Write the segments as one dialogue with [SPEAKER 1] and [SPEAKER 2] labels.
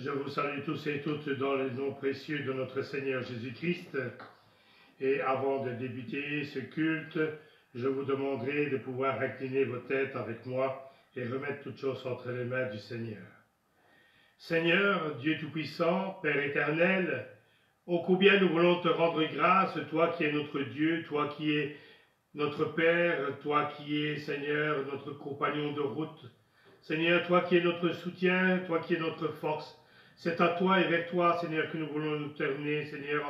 [SPEAKER 1] Je vous salue tous et toutes dans le nom précieux de notre Seigneur Jésus-Christ. Et avant de débuter ce culte, je vous demanderai de pouvoir incliner vos têtes avec moi et remettre toutes choses entre les mains du Seigneur. Seigneur, Dieu Tout-Puissant, Père éternel, ô combien nous voulons te rendre grâce, toi qui es notre Dieu, toi qui es notre Père, toi qui es, Seigneur, notre compagnon de route. Seigneur, toi qui es notre soutien, toi qui es notre force. C'est à toi et vers toi, Seigneur, que nous voulons nous tourner, Seigneur,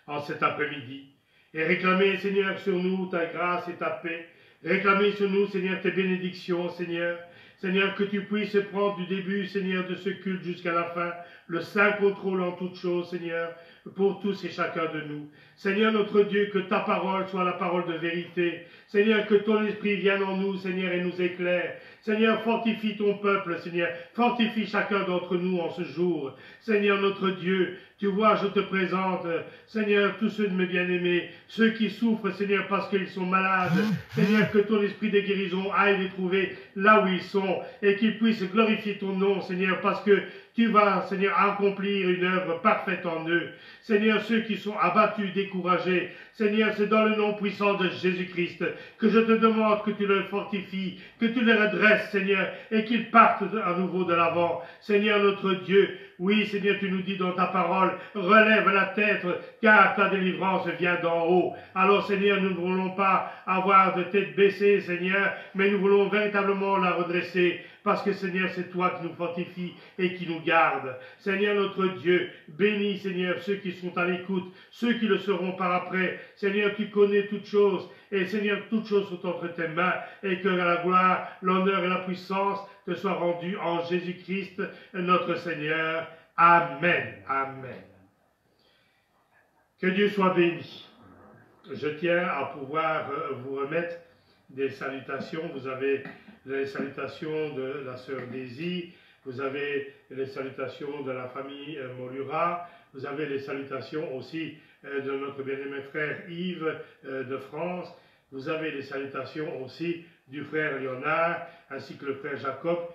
[SPEAKER 1] en cet après-midi. Et réclamer, Seigneur, sur nous ta grâce et ta paix. Réclamer sur nous, Seigneur, tes bénédictions, Seigneur. Seigneur, que tu puisses prendre du début, Seigneur, de ce culte jusqu'à la fin, le saint contrôle en toutes choses, Seigneur, pour tous et chacun de nous. Seigneur, notre Dieu, que ta parole soit la parole de vérité. Seigneur, que ton esprit vienne en nous, Seigneur, et nous éclaire. Seigneur, fortifie ton peuple, Seigneur. Fortifie chacun d'entre nous en ce jour. Seigneur, notre Dieu, tu vois, je te présente, Seigneur, tous ceux de mes bien-aimés, ceux qui souffrent, Seigneur, parce qu'ils sont malades. Seigneur, que ton esprit de guérison aille les trouver là où ils sont et qu'ils puissent glorifier ton nom, Seigneur, parce que tu vas, Seigneur, accomplir une œuvre parfaite en eux. Seigneur, ceux qui sont abattus, découragés, Seigneur, c'est dans le nom puissant de Jésus-Christ que je te demande que tu les fortifies, que tu les redresses, Seigneur, et qu'ils partent à nouveau de l'avant. Seigneur, notre Dieu, oui, Seigneur, tu nous dis dans ta parole, relève la tête, car ta délivrance vient d'en haut. Alors, Seigneur, nous ne voulons pas avoir de tête baissée, Seigneur, mais nous voulons véritablement la redresser, parce que, Seigneur, c'est toi qui nous fortifie et qui nous garde. Seigneur, notre Dieu, bénis, Seigneur, ceux qui sont à l'écoute, ceux qui le seront par après. Seigneur, tu connais toutes choses, et Seigneur, toutes choses sont entre tes mains, et que la gloire, l'honneur et la puissance te soient rendus en Jésus-Christ, notre Seigneur. Amen. Amen. Que Dieu soit béni. Je tiens à pouvoir vous remettre des salutations. Vous avez les salutations de la sœur Daisy, vous avez les salutations de la famille Molura, vous avez les salutations aussi de notre bien-aimé frère Yves de France, vous avez les salutations aussi du frère Léonard, ainsi que le frère Jacob,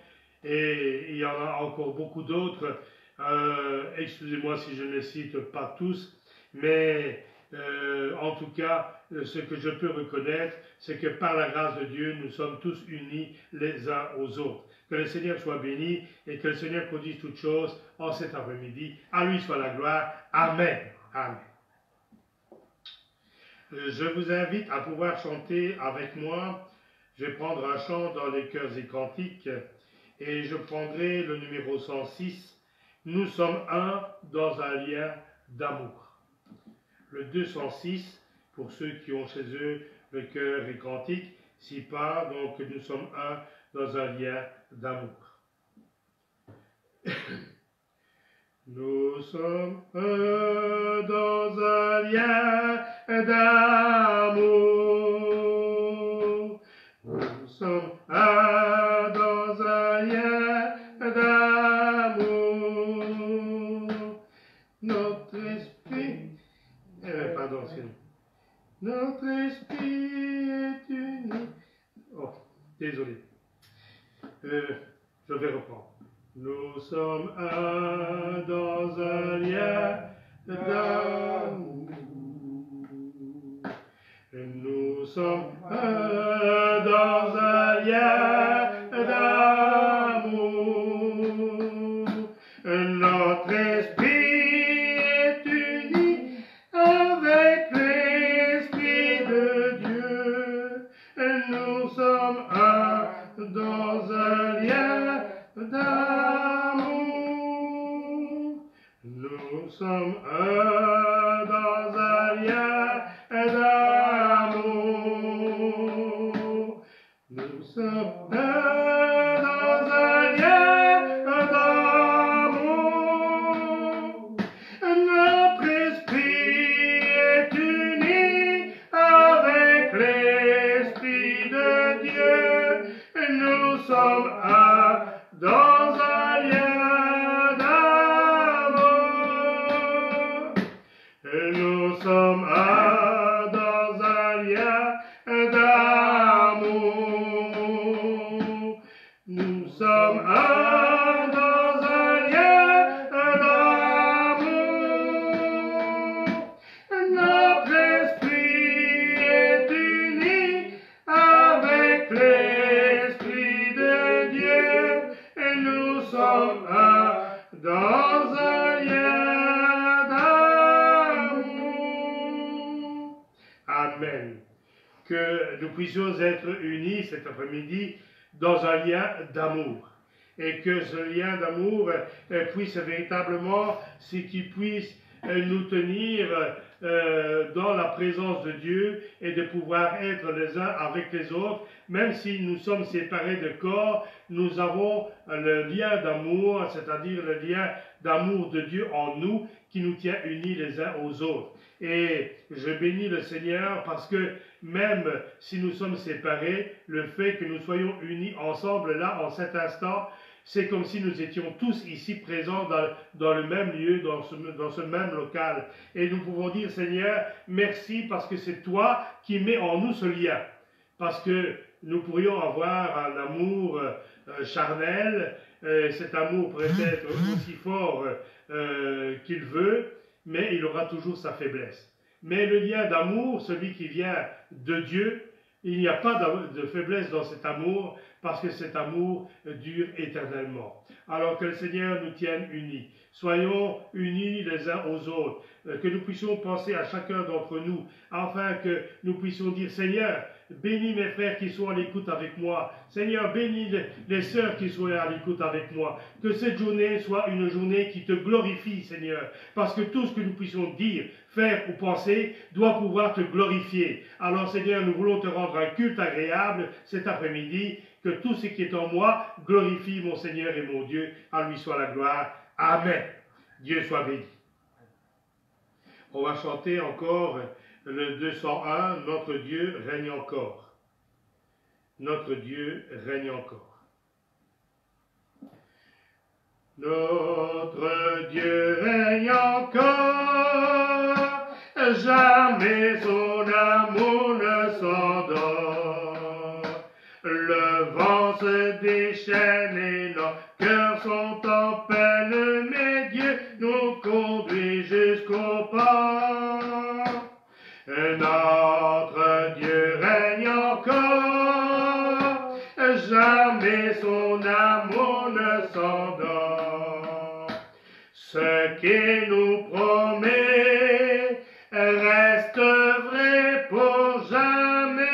[SPEAKER 1] et il y en a encore beaucoup d'autres. Excusez-moi si je ne les cite pas tous, mais en tout cas, ce que je peux reconnaître, c'est que par la grâce de Dieu, nous sommes tous unis les uns aux autres. Que le Seigneur soit béni et que le Seigneur produise toutes choses en cet après-midi. À lui soit la gloire. Amen. Amen. Je vous invite à pouvoir chanter avec moi. Je vais prendre un chant dans les chœurs et cantiques et je prendrai le numéro 106. Nous sommes un dans un lien d'amour. Le 206, pour ceux qui ont chez eux le chœur et cantique, si pas, donc nous sommes un dans un lien d'amour. Nous sommes un dans un lien d'amour. Nous sommes un dans un lien d'amour. Notre esprit, pardon, excusez-moi. Notre esprit est uni. Oh, désolé. Je vais reprendre. Nous sommes un dans un lien d'amour. Nous sommes un dans un lien d'amour. Notre esprit est uni avec l'Esprit de Dieu. Nous sommes un dans un lien d'amour. Nous sommes un dans un lien d'amour. Nous sommes un dans un lien d'amour. Notre esprit est uni avec l'Esprit de Dieu. Nous sommes un dans un lien d'amour. Nous sommes un dans un lien d'amour. Nous sommes un dans un lien que nous puissions être unis cet après-midi dans un lien d'amour. Et que ce lien d'amour puisse véritablement, c'est qu'il puisse nous tenir dans la présence de Dieu et de pouvoir être les uns avec les autres, même si nous sommes séparés de corps, nous avons le lien d'amour, c'est-à-dire le lien d'amour de Dieu en nous qui nous tient unis les uns aux autres. Et je bénis le Seigneur parce que même si nous sommes séparés, le fait que nous soyons unis ensemble là, en cet instant, c'est comme si nous étions tous ici présents dans le même lieu, dans ce même local. Et nous pouvons dire, Seigneur, merci parce que c'est toi qui mets en nous ce lien. Parce que nous pourrions avoir un amour charnel, cet amour pourrait être aussi fort qu'il veut, mais il aura toujours sa faiblesse. Mais le lien d'amour, celui qui vient de Dieu, il n'y a pas de faiblesse dans cet amour, parce que cet amour dure éternellement. Alors que le Seigneur nous tienne unis. Soyons unis les uns aux autres, que nous puissions penser à chacun d'entre nous, afin que nous puissions dire, Seigneur, bénis mes frères qui sont à l'écoute avec moi. Seigneur, bénis les sœurs qui sont à l'écoute avec moi. Que cette journée soit une journée qui te glorifie, Seigneur. Parce que tout ce que nous puissions dire, faire ou penser doit pouvoir te glorifier. Alors, Seigneur, nous voulons te rendre un culte agréable cet après-midi. Que tout ce qui est en moi glorifie mon Seigneur et mon Dieu. À lui soit la gloire. Amen. Dieu soit béni. On va chanter encore le 201, Notre Dieu règne encore. Notre Dieu règne encore. Notre Dieu règne encore, jamais son amour ne s'endort. Le vent se déchaîne et nos cœurs sont en peine, mais Dieu nous conduit jusqu'au port. Notre Dieu règne encore, jamais son amour ne s'endort. Ce qu'il nous promet reste vrai pour jamais.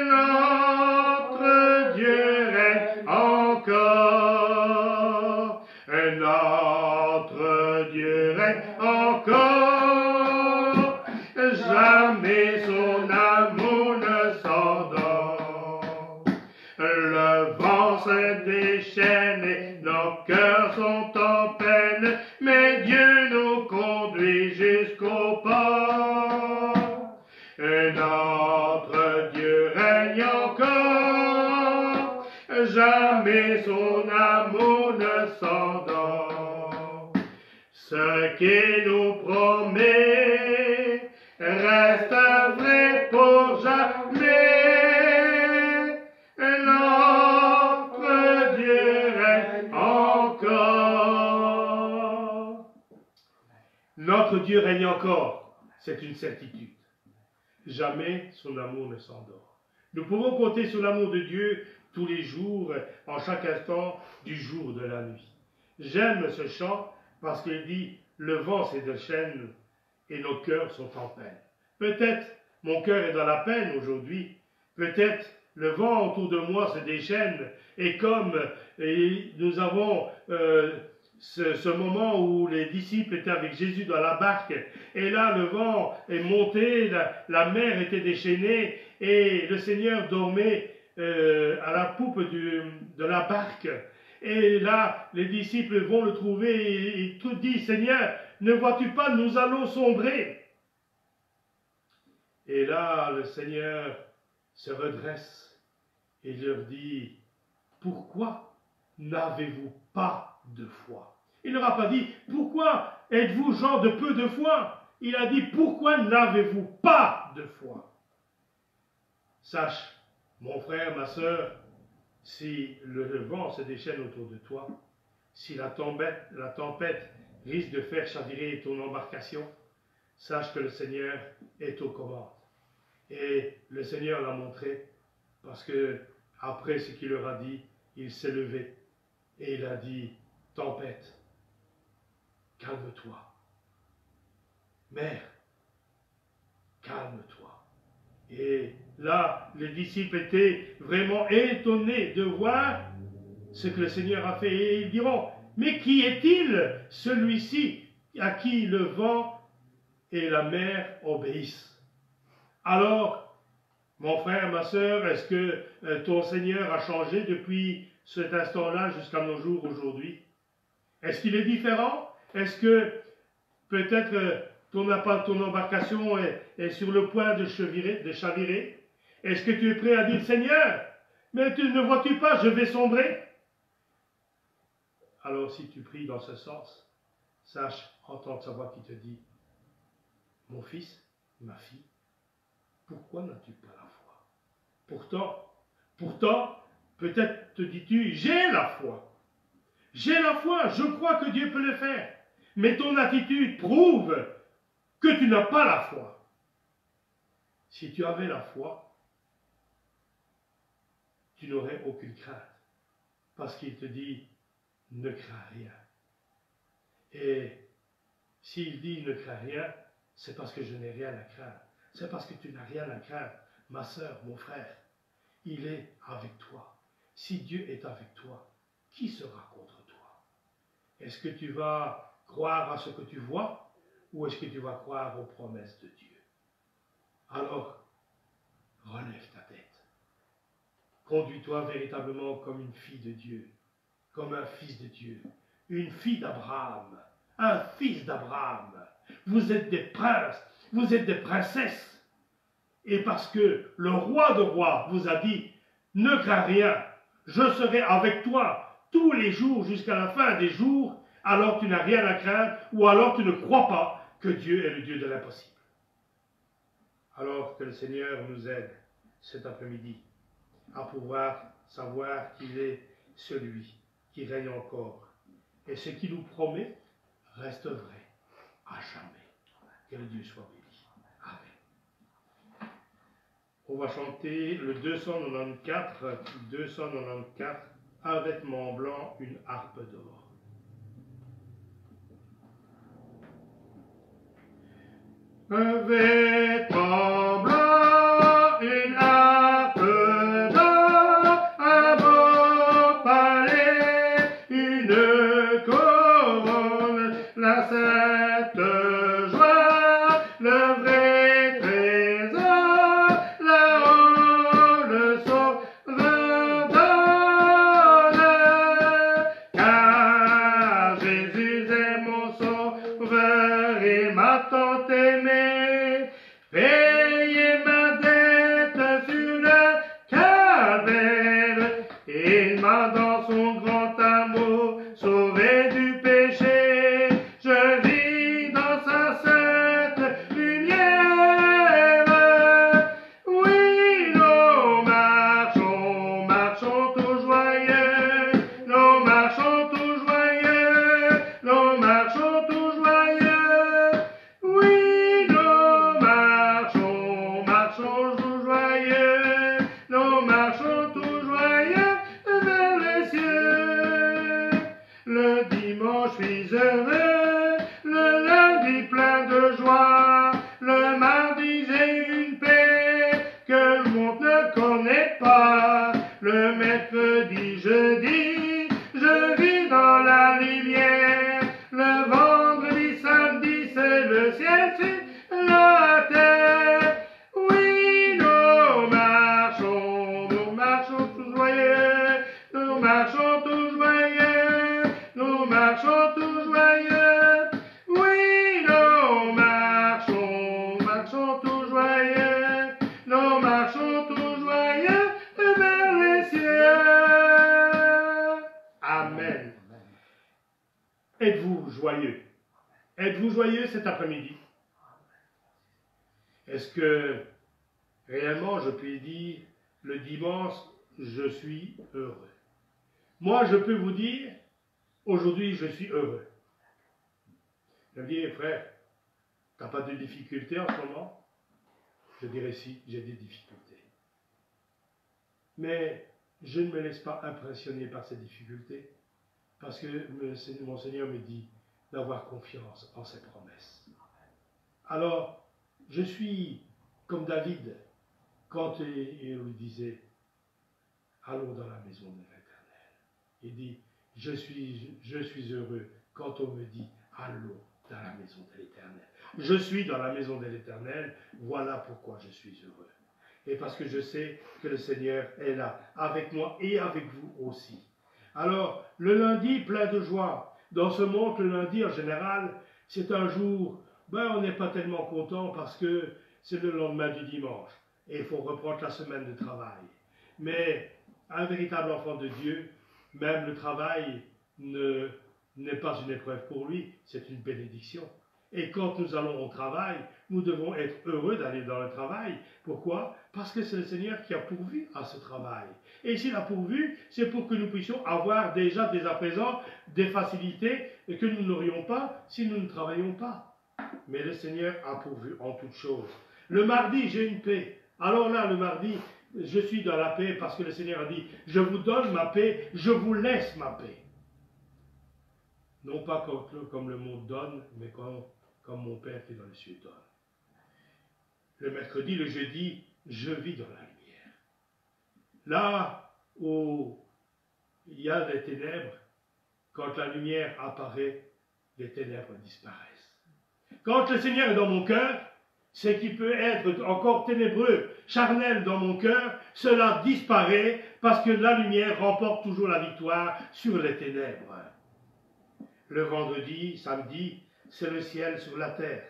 [SPEAKER 1] Notre Dieu règne encore. Notre Dieu règne encore. Jamais son amour ne s'endort. Le vent se déchaîne et nos cœurs sont en peine, mais Dieu nous conduit jusqu'au port. Notre Dieu règne encore, jamais son amour ne s'endort. Ce qu'il nous promet reste vrai pour jamais. Notre Dieu règne encore. Notre Dieu règne encore, c'est une certitude. Jamais son amour ne s'endort. Nous pouvons compter sur l'amour de Dieu tous les jours, en chaque instant du jour, de la nuit. J'aime ce chant parce qu'il dit « Le vent se déchaîne et nos cœurs sont en peine ». Peut-être mon cœur est dans la peine aujourd'hui. Peut-être le vent autour de moi se déchaîne et comme nous avons ce moment où les disciples étaient avec Jésus dans la barque, et là le vent est monté, la mer était déchaînée, et le Seigneur dormait à la poupe de la barque. Et là, les disciples vont le trouver et il tout dit, Seigneur, ne vois-tu pas, nous allons sombrer. Et là, le Seigneur se redresse et leur dit, pourquoi n'avez-vous pas de foi? Il n'aura pas dit, pourquoi êtes-vous gens de peu de foi? Il a dit, pourquoi n'avez-vous pas de foi? Sache, mon frère, ma sœur, si le vent se déchaîne autour de toi, si la tempête risque de faire chavirer ton embarcation, sache que le Seigneur est aux commandes. Et le Seigneur l'a montré, parce que après ce qu'il leur a dit, il s'est levé et il a dit, tempête, calme-toi. Mer, calme-toi. Et là, les disciples étaient vraiment étonnés de voir ce que le Seigneur a fait. Et ils diront, mais qui est-il, celui-ci, à qui le vent et la mer obéissent? Alors, mon frère, ma sœur, est-ce que ton Seigneur a changé depuis cet instant-là jusqu'à nos jours aujourd'hui? Est-ce qu'il est différent? Est-ce que peut-être ton embarcation est sur le point de chavirer? Est-ce que tu es prêt à dire, Seigneur, mais ne vois-tu pas, je vais sombrer? Alors si tu pries dans ce sens, sache entendre sa voix qui te dit, mon fils, ma fille, pourquoi n'as-tu pas la foi? Pourtant, peut-être te dis-tu, j'ai la foi. J'ai la foi, je crois que Dieu peut le faire. Mais ton attitude prouve que tu n'as pas la foi. Si tu avais la foi, tu n'aurais aucune crainte. Parce qu'il te dit, ne crains rien. Et s'il dit ne crains rien, c'est parce que je n'ai rien à craindre. C'est parce que tu n'as rien à craindre. Ma sœur, mon frère, il est avec toi. Si Dieu est avec toi, qui sera contre toi? Est-ce que tu vas croire à ce que tu vois ou est-ce que tu vas croire aux promesses de Dieu? Alors, relève ta tête. Conduis-toi véritablement comme une fille de Dieu, comme un fils de Dieu, une fille d'Abraham, un fils d'Abraham. Vous êtes des princes, vous êtes des princesses. Et parce que le roi de rois vous a dit, ne crains rien, je serai avec toi tous les jours jusqu'à la fin des jours, alors tu n'as rien à craindre ou alors tu ne crois pas que Dieu est le Dieu de l'impossible. Alors que le Seigneur nous aide cet après-midi à pouvoir savoir qu'il est celui qui règne encore. Et ce qu'il nous promet reste vrai à jamais. Que le Dieu soit béni. Amen. On va chanter le 294, un vêtement blanc, une harpe d'or. Un vêtement blanc, une harpe d'or, un beau palais, une couronne, la sainte joie, le vrai trésor, là-haut le Sauveur donne. Car Jésus est mon Sauveur et ma tant aimée. Payez ma dette sur le calvaire, et il m'a dans son grand amour sauvé du péché. Je vis dans sa sainte lumière. Oui, nous marchons tout joyeux, nous marchons tout joyeux, nous marchons tout joyeux. Oui, nous marchons tout joyeux, nous marchons tout joyeux vers les cieux. Le dimanche, je suis heureux, le lundi plein de joie, le mardi, j'ai une paix que le monde ne connaît pas. Le mercredi, jeudi, je vis dans la lumière. Le vendredi, samedi, c'est le ciel sur la terre. Oui, nous marchons tout joyeux, nous marchons tout joyeux, nous marchons tout joyeux. Oui, nous marchons tout joyeux, nous marchons tout joyeux vers les cieux. Amen. Êtes-vous joyeux? Êtes-vous joyeux cet après-midi? Est-ce que réellement je peux dire le dimanche, je suis heureux? Moi, je peux vous dire, aujourd'hui, je suis heureux. Je me dis, frère, tu n'as pas de difficultés en ce moment? Je dirais si, j'ai des difficultés. Mais je ne me laisse pas impressionner par ces difficultés, parce que mon Seigneur me dit d'avoir confiance en ses promesses. Alors, je suis comme David, quand il lui disait, allons dans la maison de l'Éternel. Il dit, je suis heureux quand on me dit, allons dans la maison de l'Éternel. Je suis dans la maison de l'Éternel, voilà pourquoi je suis heureux. Et parce que je sais que le Seigneur est là, avec moi et avec vous aussi. Alors, le lundi, plein de joie. Dans ce monde, le lundi, en général, c'est un jour, on n'est pas tellement content parce que c'est le lendemain du dimanche. Et il faut reprendre la semaine de travail. Mais un véritable enfant de Dieu, même le travail n'est pas une épreuve pour lui, c'est une bénédiction. Et quand nous allons au travail, nous devons être heureux d'aller dans le travail. Pourquoi? Parce que c'est le Seigneur qui a pourvu à ce travail. Et s'il a pourvu, c'est pour que nous puissions avoir déjà dès à présent des facilités que nous n'aurions pas si nous ne travaillions pas. Mais le Seigneur a pourvu en toutes choses. Le mardi, j'ai une paix. Alors là, le mardi, je suis dans la paix parce que le Seigneur a dit, je vous donne ma paix, je vous laisse ma paix. Non pas comme le monde donne, mais comme mon Père qui est dans les cieux donne. Le mercredi, le jeudi, je vis dans la lumière. Là où il y a des ténèbres, quand la lumière apparaît, les ténèbres disparaissent. Quand le Seigneur est dans mon cœur, ce qui peut être encore ténébreux, charnel dans mon cœur, cela disparaît parce que la lumière remporte toujours la victoire sur les ténèbres. Le vendredi, samedi, c'est le ciel sur la terre.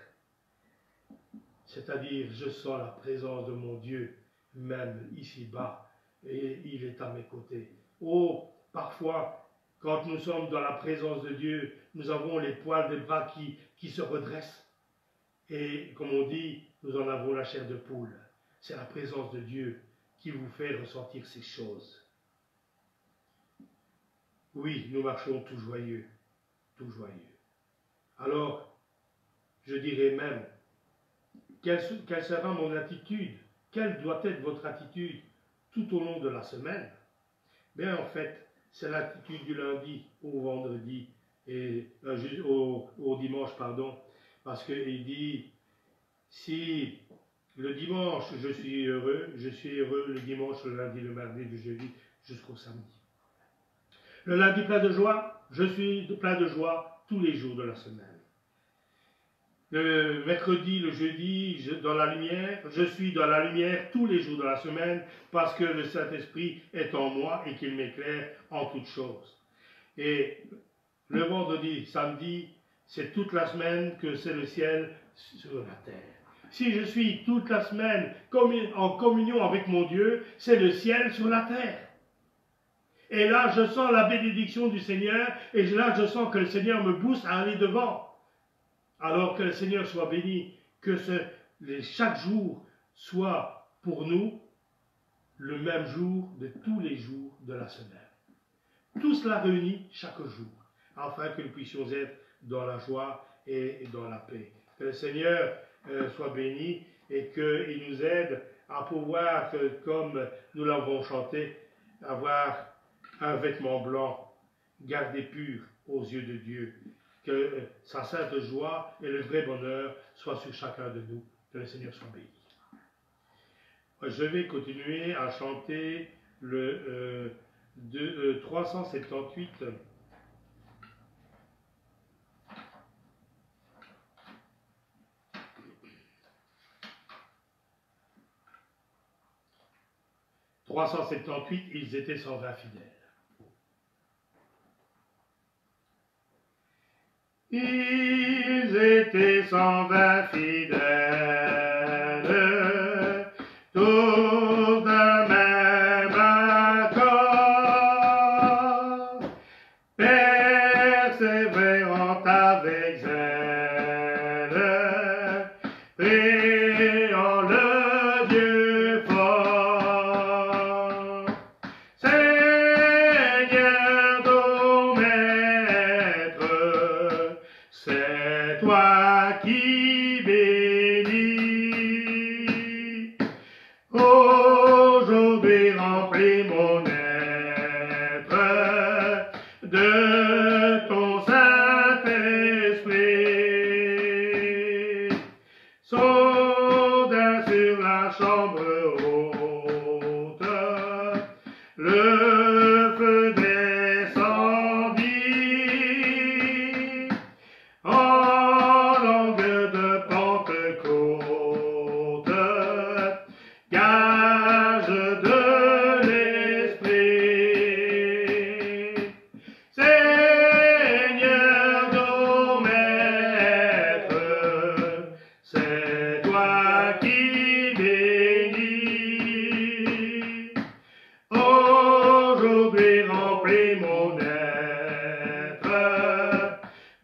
[SPEAKER 1] C'est-à-dire, je sens la présence de mon Dieu, même ici-bas, et il est à mes côtés. Oh, parfois, quand nous sommes dans la présence de Dieu, nous avons les poils des bras qui se redressent. Et comme on dit, nous en avons la chair de poule. C'est la présence de Dieu qui vous fait ressentir ces choses. Oui, nous marchons tout joyeux, tout joyeux. Alors, je dirais même, quelle sera mon attitude? Quelle doit être votre attitude tout au long de la semaine? Bien, en fait, c'est l'attitude du lundi au vendredi et au dimanche, pardon, parce qu'il dit, si le dimanche je suis heureux le dimanche, le lundi, le mardi, le jeudi, jusqu'au samedi. Le lundi plein de joie, je suis plein de joie tous les jours de la semaine. Le mercredi, le jeudi, dans la lumière, je suis dans la lumière tous les jours de la semaine parce que le Saint-Esprit est en moi et qu'il m'éclaire en toutes choses. Et le vendredi, samedi, c'est toute la semaine que c'est le ciel sur la terre. Si je suis toute la semaine en communion avec mon Dieu, c'est le ciel sur la terre. Et là, je sens la bénédiction du Seigneur, et là, je sens que le Seigneur me pousse à aller devant. Alors que le Seigneur soit béni, que chaque jour soit pour nous le même jour de tous les jours de la semaine. Tout cela réuni chaque jour, afin que nous puissions être dans la joie et dans la paix. Que le Seigneur soit béni et qu'il nous aide à pouvoir, comme nous l'avons chanté, avoir un vêtement blanc, gardé pur aux yeux de Dieu. Que sa sainte joie et le vrai bonheur soient sur chacun de nous. Que le Seigneur soit béni. Je vais continuer à chanter le 378. « 378, ils étaient 120 fidèles. Ils étaient 120 fidèles, tous d'un même accord, persévérant avec zèle, priant le Dieu fort. Seigneur, ton maître, c'est toi qui bénis. Aujourd'hui remplis mon être de ton Saint-Esprit. Soudain sur la chambre côte. Le feu descendit en langue de Pentecôte, gage de l'Esprit. Seigneur, nos maîtres, c'est toi qui bénis. Aujourd'hui remplis mon être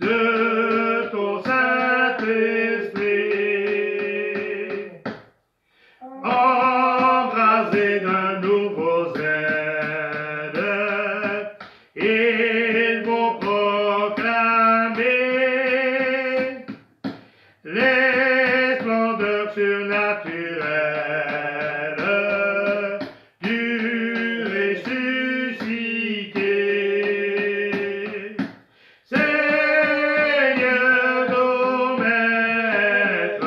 [SPEAKER 1] de ton Saint-Esprit, embrasé d'un nouveau zèle, ils vont proclamer les splendeurs surnaturelles du ressuscité. Seigneur, nos maîtres,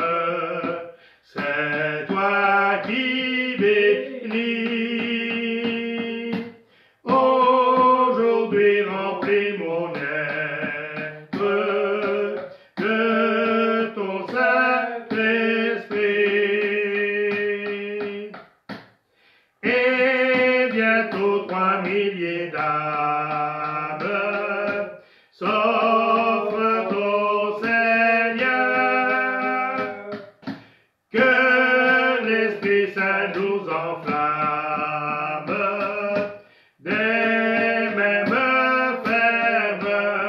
[SPEAKER 1] c'est toi qui bénis. Aujourd'hui remplis mon être de ton Saint-Esprit. Et bientôt 3 milliers d'âmes s'offrent au Seigneur. Que l'Esprit Saint nous enflamme des mêmes ferveurs.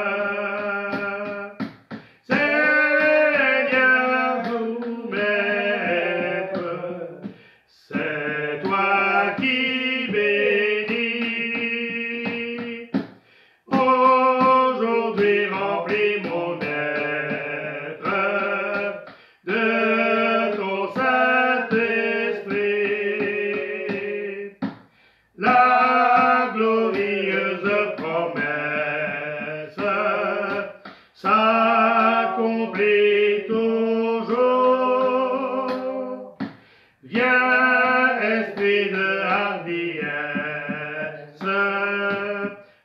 [SPEAKER 1] Seigneur, nous maîtres, c'est toi qui bénis. Aujourd'hui remplis mon être de ton Saint-Esprit. La glorieuse promesse s'accomplit toujours. Viens, esprit de hardiesse,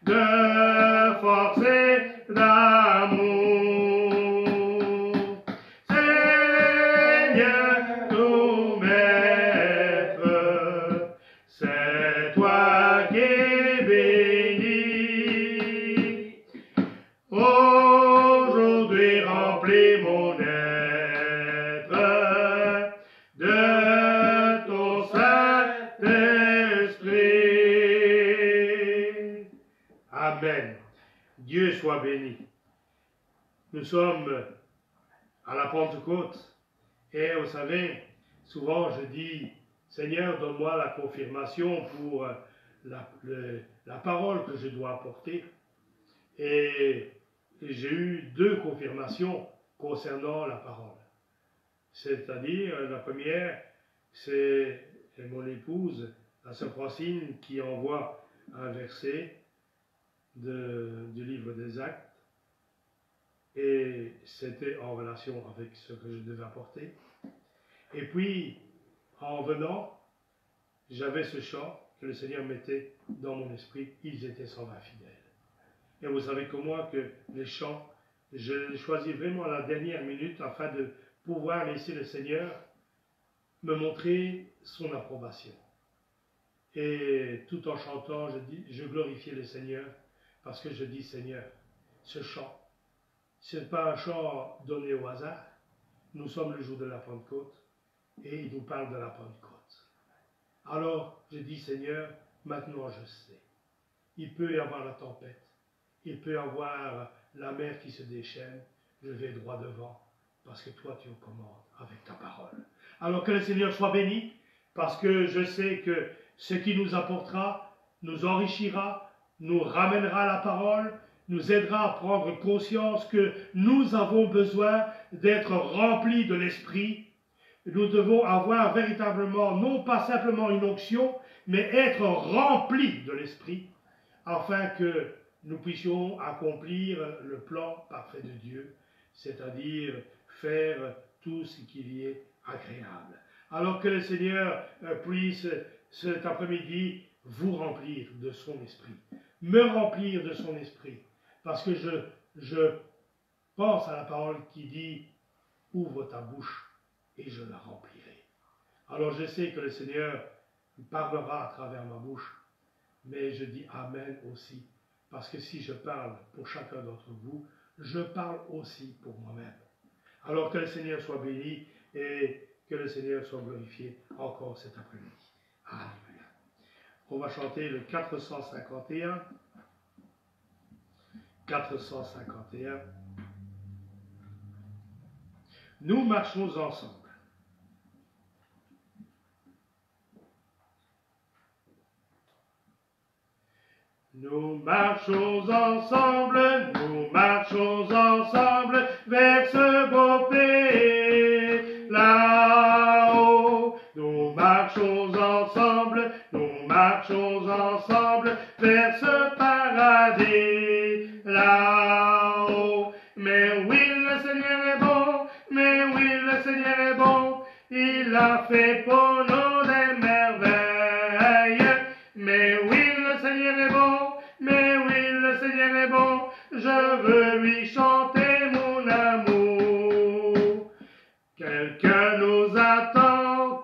[SPEAKER 1] de force et d'amour. Seigneur, nos maîtres, c'est toi qui es béni. Aujourd'hui remplis mon être de ton Saint-Esprit. Amen. Dieu soit béni. Nous sommes à la Pentecôte et vous savez, souvent je dis, Seigneur, donne-moi la confirmation pour la parole que je dois apporter. Et j'ai eu 2 confirmations concernant la parole. C'est-à-dire, la première, c'est mon épouse, la sœur Francine, qui envoie un verset du livre des Actes. Et c'était en relation avec ce que je devais apporter. Et puis, en venant, j'avais ce chant que le Seigneur mettait dans mon esprit. Ils étaient 120 fidèles. Et vous savez comme moi que les chants, je les choisis vraiment à la dernière minute afin de pouvoir laisser le Seigneur me montrer son approbation. Et tout en chantant, je glorifiais le Seigneur parce que je dis, Seigneur, ce chant, ce n'est pas un chant donné au hasard. Nous sommes le jour de la Pentecôte et il nous parle de la Pentecôte. Alors, je dis, Seigneur, maintenant je sais. Il peut y avoir la tempête. Il peut y avoir la mer qui se déchaîne. Je vais droit devant parce que toi, tu es aux commandes avec ta parole. Alors que le Seigneur soit béni parce que je sais que ce qui nous apportera, nous enrichira, nous ramènera à la parole, nous aidera à prendre conscience que nous avons besoin d'être remplis de l'Esprit. Nous devons avoir véritablement, non pas simplement une onction, mais être remplis de l'Esprit, afin que nous puissions accomplir le plan parfait de Dieu, c'est-à-dire faire tout ce qui y est agréable. Alors que le Seigneur puisse cet après-midi vous remplir de son esprit, me remplir de son esprit, parce que je pense à la parole qui dit « Ouvre ta bouche et je la remplirai ». Alors je sais que le Seigneur parlera à travers ma bouche, mais je dis Amen aussi, parce que si je parle pour chacun d'entre vous, je parle aussi pour moi-même. Alors que le Seigneur soit béni et que le Seigneur soit glorifié encore cet après-midi. Alléluia. On va chanter le 451. 451. Nous marchons ensemble. Nous marchons ensemble vers ce beau pays là-haut. Nous marchons ensemble vers ce paradis là-haut. Mais oui, le Seigneur est bon, il a fait pour nous des merveilles. Mais oui, le Seigneur est bon, je veux lui chanter mon amour. Quelqu'un nous attend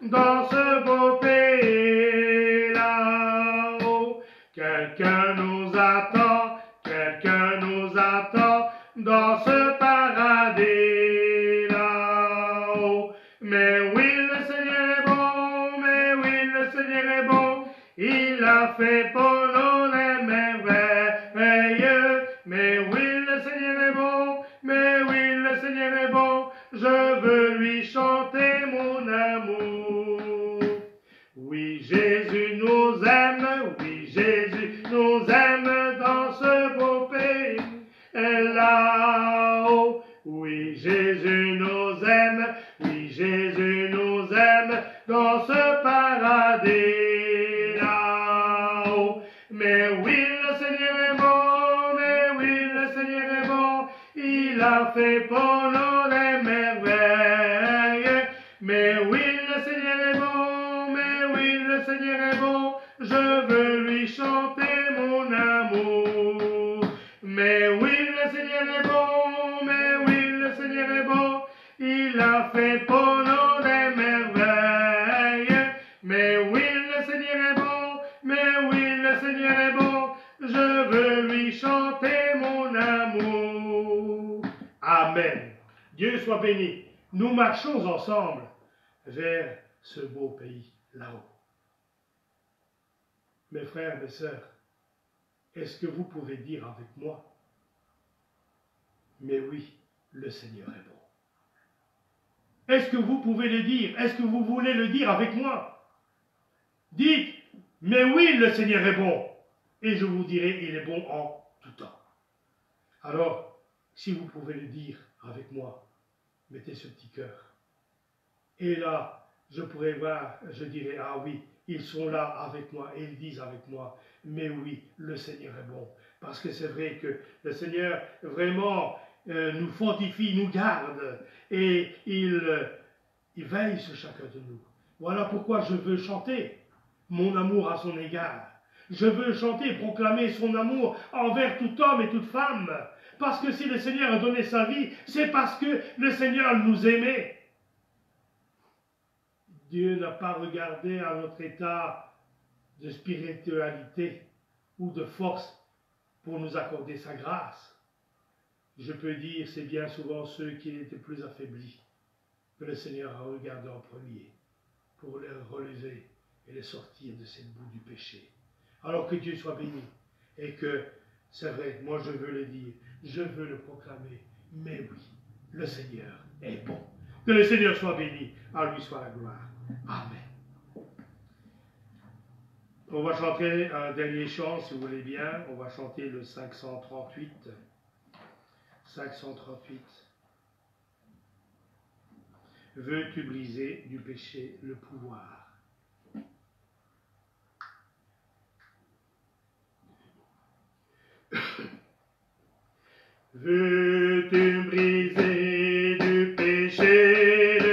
[SPEAKER 1] dans ce beau pays là-haut. Quelqu'un nous attend dans ce paradis là-haut. Mais oui, le Seigneur est bon, il a fait pour nous des merveilles. Mais oui, le Seigneur est bon, je veux lui chanter mon amour. Oui, Jésus nous aime dans ce beau pays là-haut. Oui, Jésus nous aime dans ce paradis là-haut. Mais oui, le Seigneur est bon, il a fait pour nous des merveilles. Mais oui, le Seigneur est bon, je veux lui chanter mon amour. Mais oui, le Seigneur est bon, il a fait pour nous des merveilles. Mais oui, le Seigneur est bon, je veux lui chanter mon amour. Amen. Dieu soit béni. Nous marchons ensemble vers ce beau pays là-haut. Mes frères, mes sœurs, est-ce que vous pouvez dire avec moi, mais oui, le Seigneur est bon? Est-ce que vous pouvez le dire? Est-ce que vous voulez le dire avec moi? Dites, mais oui, le Seigneur est bon. Et je vous dirai, il est bon en tout temps. Alors, si vous pouvez le dire avec moi, mettez ce petit cœur. Et là, je pourrais voir, je dirais, ah oui, ils sont là avec moi et ils disent avec moi, mais oui, le Seigneur est bon. Parce que c'est vrai que le Seigneur vraiment nous fortifie, nous garde et il veille sur chacun de nous. Voilà pourquoi je veux chanter mon amour à son égard. Je veux chanter, proclamer son amour envers tout homme et toute femme. Parce que si le Seigneur a donné sa vie, c'est parce que le Seigneur nous aimait. Dieu n'a pas regardé à notre état de spiritualité ou de force pour nous accorder sa grâce. Je peux dire, c'est bien souvent ceux qui étaient plus affaiblis que le Seigneur a regardé en premier pour les relever et les sortir de cette boue du péché. Alors que Dieu soit béni et que, c'est vrai, moi je veux le dire, je veux le proclamer, mais oui, le Seigneur est bon. Que le Seigneur soit béni, à lui soit la gloire. Amen. On va chanter un dernier chant, si vous voulez bien. On va chanter le 538. 538. Veux-tu briser du péché le pouvoir? Veux-tu briser du péché le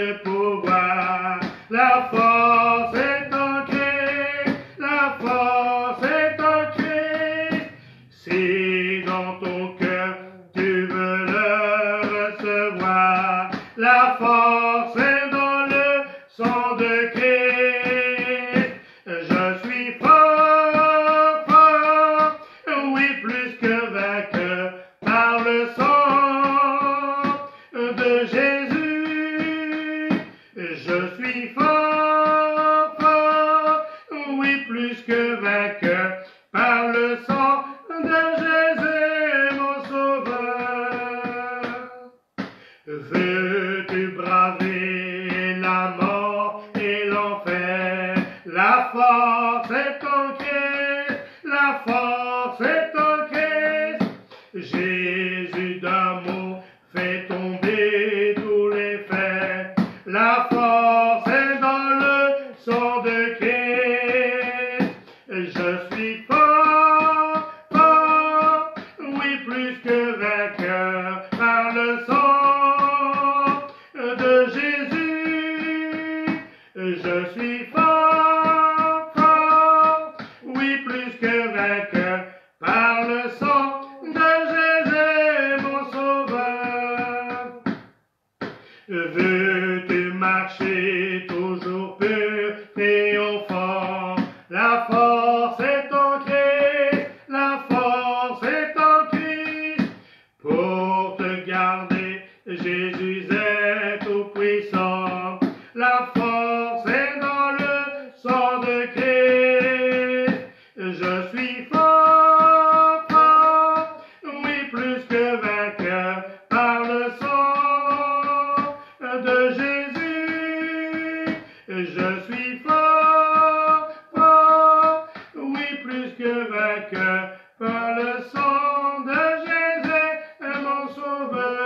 [SPEAKER 1] La force est en Christ, la force est en Christ. Si dans ton cœur tu veux le recevoir, la force est dans le sang de Christ. Je suis fort, fort, oui plus que vainqueur par le sang de Jésus. Je suis fort, fort, oui plus que vainqueur par le sang de Jésus, mon sauveur. Veux-tu braver la mort et l'enfer? La force est en Christ, la force est en Christ. Jésus d'amour fait tomber tous les fers. La force est dans le sang de Christ. Je suis fort, fort, oui plus que vainqueur par le sang de Jésus. Je suis fort, fort, oui plus que vainqueur par le sang de Jésus, mon sauveur. Veux-tu marcher toujours pur, triomphant? La force est en Christ, la force est en Christ. Pour te garder, Jésus est tout puissant. La force est dans le sang de Christ. Je suis fort, fort, oui plus que vainqueur par le sang de Jésus. Je suis fort, fort, oui plus que vainqueur par le sang de Jésus, mon sauveur.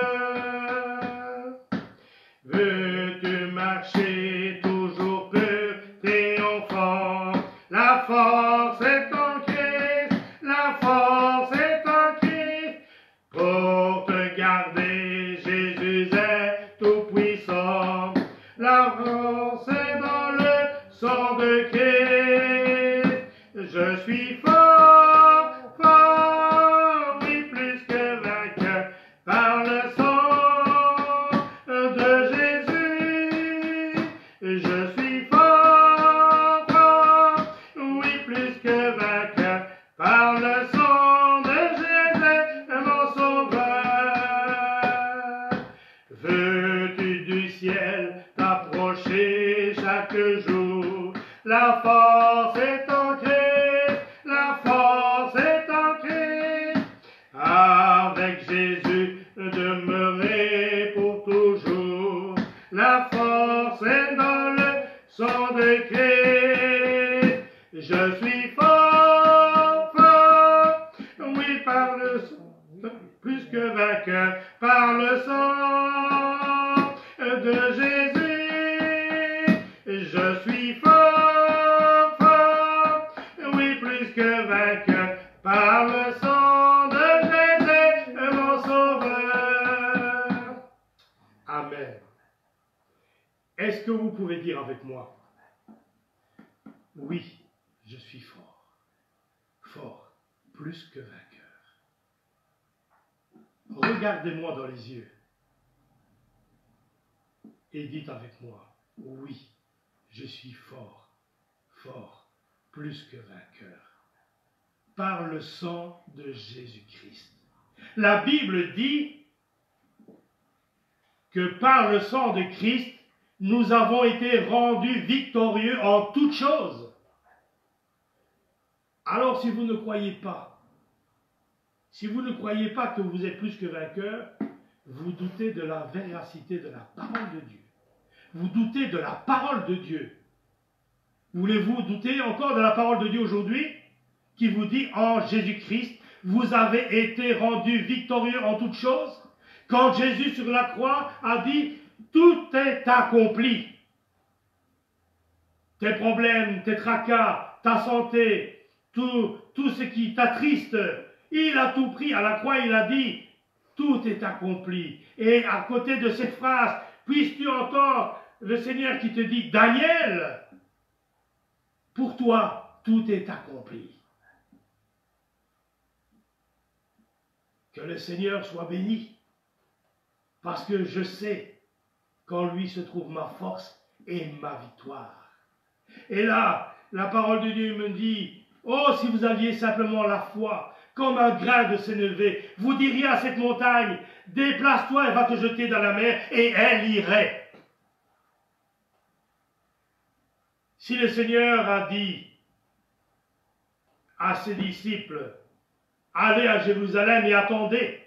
[SPEAKER 1] Veux-tu marcher toujours pur, triomphant? La force est en Christ, la force est en Christ. Pour te garder, Jésus est tout puissant. La force est dans le sang de Christ. Je suis fort, fort, oui plus que vainqueur par le sang de Jésus. Je suis fort, fort, oui plus que vainqueur par le sang de Jésus, mon sauveur. Veux-tu du ciel t'approcher chaque jour? La force est en Christ, la force est en Christ. Avec Jésus demeurer pour toujours. La force est dans le sang de Christ. Je suis fort, fort, oui par le sang, plus que vainqueur par le sang de Jésus. Je suis fort, fort, oui plus que vainqueur par le sang de Jésus, mon sauveur. Amen. Est-ce que vous pouvez dire avec moi? Oui, je suis fort, fort, plus que vainqueur. Regardez-moi dans les yeux et dites avec moi, oui, je suis fort, fort, plus que vainqueur, par le sang de Jésus-Christ. La Bible dit que par le sang de Christ, nous avons été rendus victorieux en toutes choses. Alors si vous ne croyez pas, que vous êtes plus que vainqueur, vous doutez de la véracité de la parole de Dieu. Vous doutez de la parole de Dieu. Voulez-vous douter encore de la parole de Dieu aujourd'hui, qui vous dit en Jésus-Christ, vous avez été rendus victorieux en toutes choses? Quand Jésus sur la croix a dit, tout est accompli. Tes problèmes, tes tracas, ta santé, tout ce qui t'attriste, il a tout pris à la croix, il a dit, tout est accompli. Et à côté de cette phrase, puisses-tu entendre le Seigneur qui te dit, Daniel, pour toi, tout est accompli. Que le Seigneur soit béni, parce que je sais qu'en lui se trouve ma force et ma victoire. Et là, la parole de Dieu me dit, oh, si vous aviez simplement la foi, comme un grain de sénévé, vous diriez à cette montagne, déplace-toi et va te jeter dans la mer, et elle irait. Si le Seigneur a dit à ses disciples, allez à Jérusalem et attendez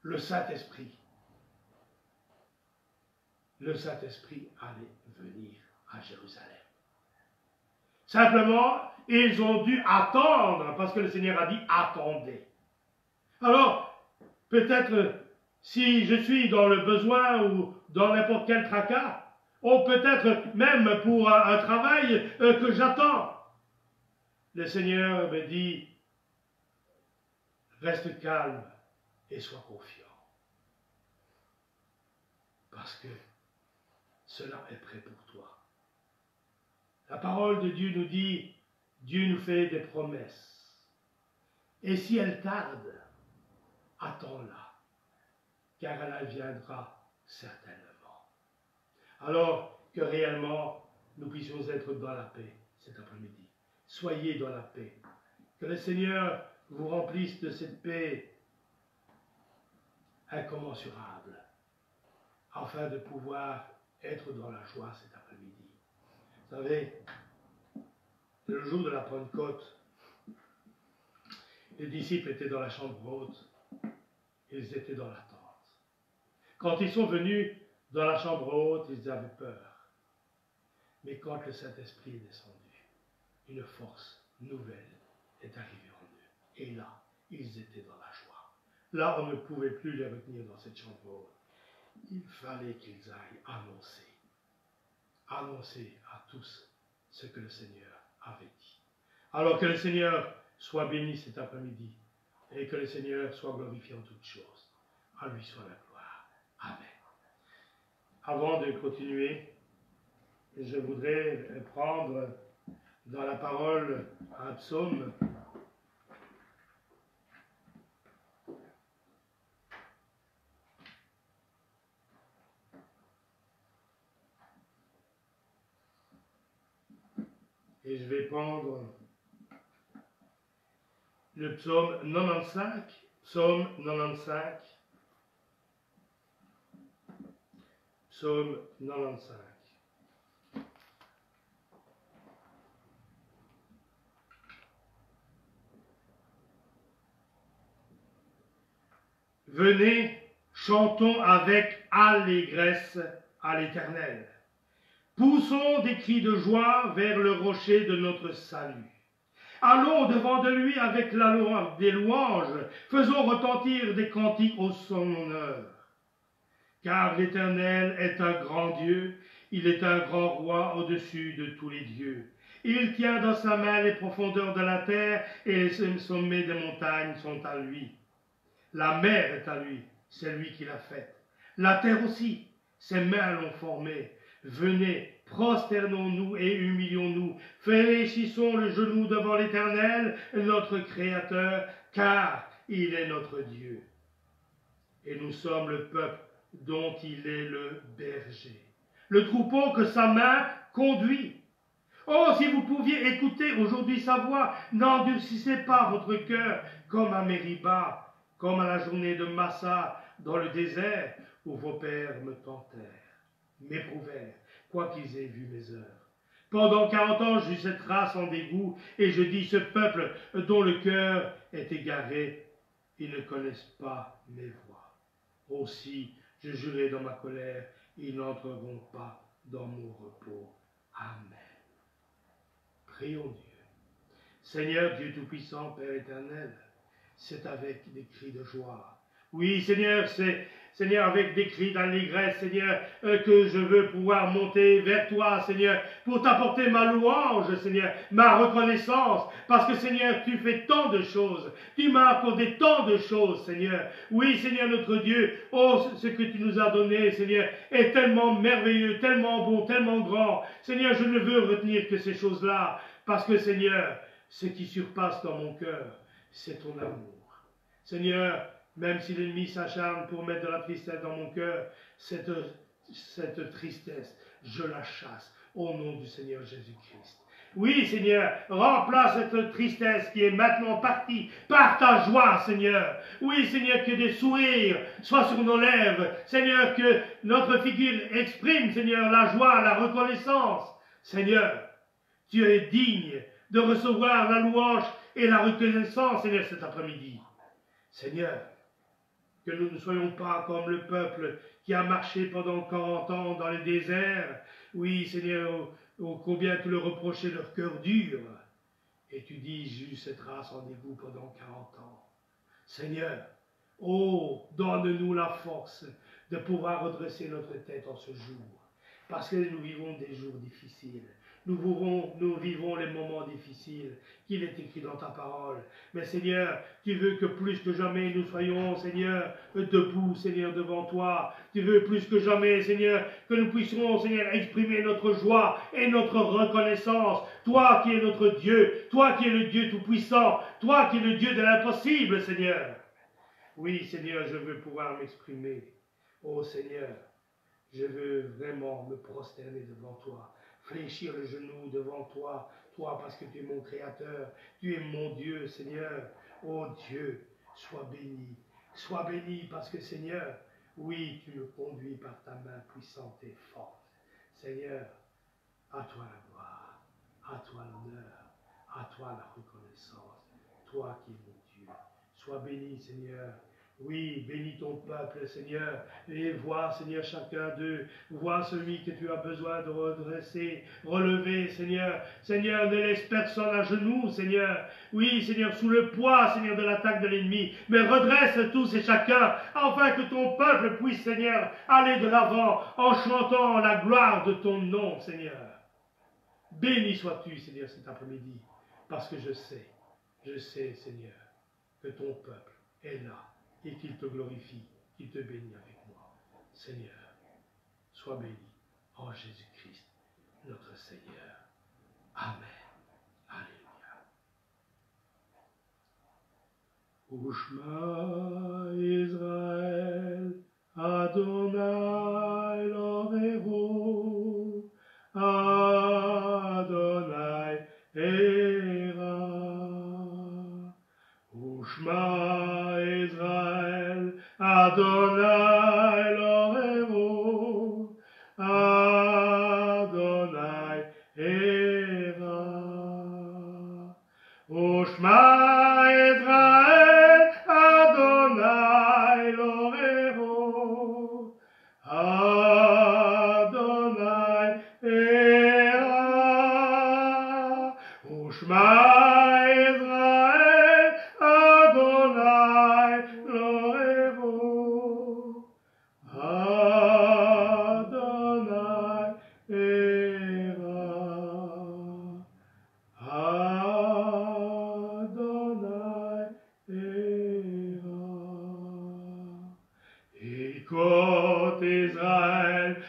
[SPEAKER 1] le Saint-Esprit, allait venir à Jérusalem. Simplement, ils ont dû attendre, parce que le Seigneur a dit attendez. Alors, peut-être si je suis dans le besoin ou dans n'importe quel tracas, ou peut-être même pour un travail que j'attends, le Seigneur me dit reste calme et sois confiant. Parce que cela est prêt pour toi. La parole de Dieu nous dit, Dieu nous fait des promesses. Et si elle tarde, attends-la, car elle viendra certainement. Alors que réellement, nous puissions être dans la paix cet après-midi. Soyez dans la paix. Que le Seigneur vous remplisse de cette paix incommensurable, afin de pouvoir être dans la joie cet après-midi. Vous savez, le jour de la Pentecôte, les disciples étaient dans la chambre haute, ils étaient dans l'attente. Quand ils sont venus dans la chambre haute, ils avaient peur. Mais quand le Saint-Esprit est descendu, une force nouvelle est arrivée en eux. Et là, ils étaient dans la joie. Là, on ne pouvait plus les retenir dans cette chambre haute. Il fallait qu'ils aillent annoncer à tous ce que le Seigneur avait dit. Alors que le Seigneur soit béni cet après-midi et que le Seigneur soit glorifié en toutes choses. À lui soit la gloire. Amen. Avant de continuer, je voudrais prendre dans la parole un psaume. Et je vais prendre le psaume 95, psaume 95, psaume 95. Venez, chantons avec allégresse à l'Éternel. Poussons des cris de joie vers le rocher de notre salut. Allons devant de lui avec des louanges, faisons retentir des cantiques au son honneur. Car l'Éternel est un grand Dieu, il est un grand roi au-dessus de tous les dieux. Il tient dans sa main les profondeurs de la terre et les sommets des montagnes sont à lui. La mer est à lui, c'est lui qui l'a faite. La terre aussi, ses mains l'ont formée. Venez, prosternons-nous et humilions-nous, fléchissons le genou devant l'Éternel, notre Créateur, car il est notre Dieu. Et nous sommes le peuple dont il est le berger, le troupeau que sa main conduit. Oh, si vous pouviez écouter aujourd'hui sa voix, n'endurcissez pas votre cœur comme à Mériba, comme à la journée de Massa dans le désert, où vos pères me tentèrent, m'éprouvèrent, quoiqu'ils aient vu mes heures. Pendant 40 ans, j'eus cette race en dégoût, et je dis, ce peuple dont le cœur est égaré, ils ne connaissent pas mes voies. Aussi, je jurai dans ma colère, ils n'entreront pas dans mon repos. Amen. Prions Dieu. Seigneur Dieu Tout-Puissant, Père éternel, c'est avec des cris de joie, Oui, Seigneur, c'est, Seigneur, avec des cris d'allégresse, Seigneur, que je veux pouvoir monter vers toi, Seigneur, pour t'apporter ma louange, Seigneur, ma reconnaissance, parce que, Seigneur, tu fais tant de choses, tu m'as accordé tant de choses, Seigneur. Oui, Seigneur, notre Dieu, oh, ce que tu nous as donné, Seigneur, est tellement merveilleux, tellement bon, tellement grand. Seigneur, je ne veux retenir que ces choses-là, parce que, Seigneur, ce qui surpasse dans mon cœur, c'est ton amour. Seigneur, même si l'ennemi s'acharne pour mettre de la tristesse dans mon cœur, cette tristesse, je la chasse au nom du Seigneur Jésus-Christ. Oui, Seigneur, remplace cette tristesse qui est maintenant partie par ta joie, Seigneur. Oui, Seigneur, que des sourires soient sur nos lèvres. Seigneur, que notre figure exprime, Seigneur, la joie, la reconnaissance. Seigneur, tu es digne de recevoir la louange et la reconnaissance, Seigneur, cet après-midi. Seigneur, que nous ne soyons pas comme le peuple qui a marché pendant 40 ans dans le désert. Oui, Seigneur, combien tu leur reprochais leur cœur dur. Et tu dis, j'ai eu cette race en dégoût pendant 40 ans. Seigneur, oh, donne-nous la force de pouvoir redresser notre tête en ce jour. Parce que nous vivons des jours difficiles. Nous vivons les moments difficiles qu'il est écrit dans ta parole. Mais Seigneur, tu veux que plus que jamais nous soyons, Seigneur, debout, Seigneur, devant toi. Tu veux plus que jamais, Seigneur, que nous puissions, Seigneur, exprimer notre joie et notre reconnaissance. Toi qui es notre Dieu, toi qui es le Dieu tout-puissant, toi qui es le Dieu de l'impossible, Seigneur. Oui, Seigneur, je veux pouvoir m'exprimer. Oh Seigneur, je veux vraiment me prosterner devant toi. Fléchir le genou devant toi, toi parce que tu es mon Créateur, tu es mon Dieu, Seigneur. Oh Dieu, sois béni parce que Seigneur, oui, tu me conduis par ta main puissante et forte. Seigneur, à toi la gloire, à toi l'honneur, à toi la reconnaissance, toi qui es mon Dieu. Sois béni, Seigneur. Oui, bénis ton peuple, Seigneur, et vois, Seigneur, chacun d'eux, vois celui que tu as besoin de redresser, relever, Seigneur. Seigneur, ne laisse personne à genoux, Seigneur. Oui, Seigneur, sous le poids, Seigneur, de l'attaque de l'ennemi, mais redresse tous et chacun, afin que ton peuple puisse, Seigneur, aller de l'avant en chantant la gloire de ton nom, Seigneur. Béni sois-tu, Seigneur, cet après-midi, parce que je sais, Seigneur, que ton peuple est là. Et qu'il te glorifie, qu'il te bénisse avec moi. Seigneur, sois béni en Jésus-Christ, notre Seigneur. Amen. Alléluia. Ushma Israël, Adonai l'Orero, Adonai Era. Ushma Israël, Adonai l'Orero, Adonai Era. Ushma Israël, Adonai l'Orero, Adonai Era. Ushma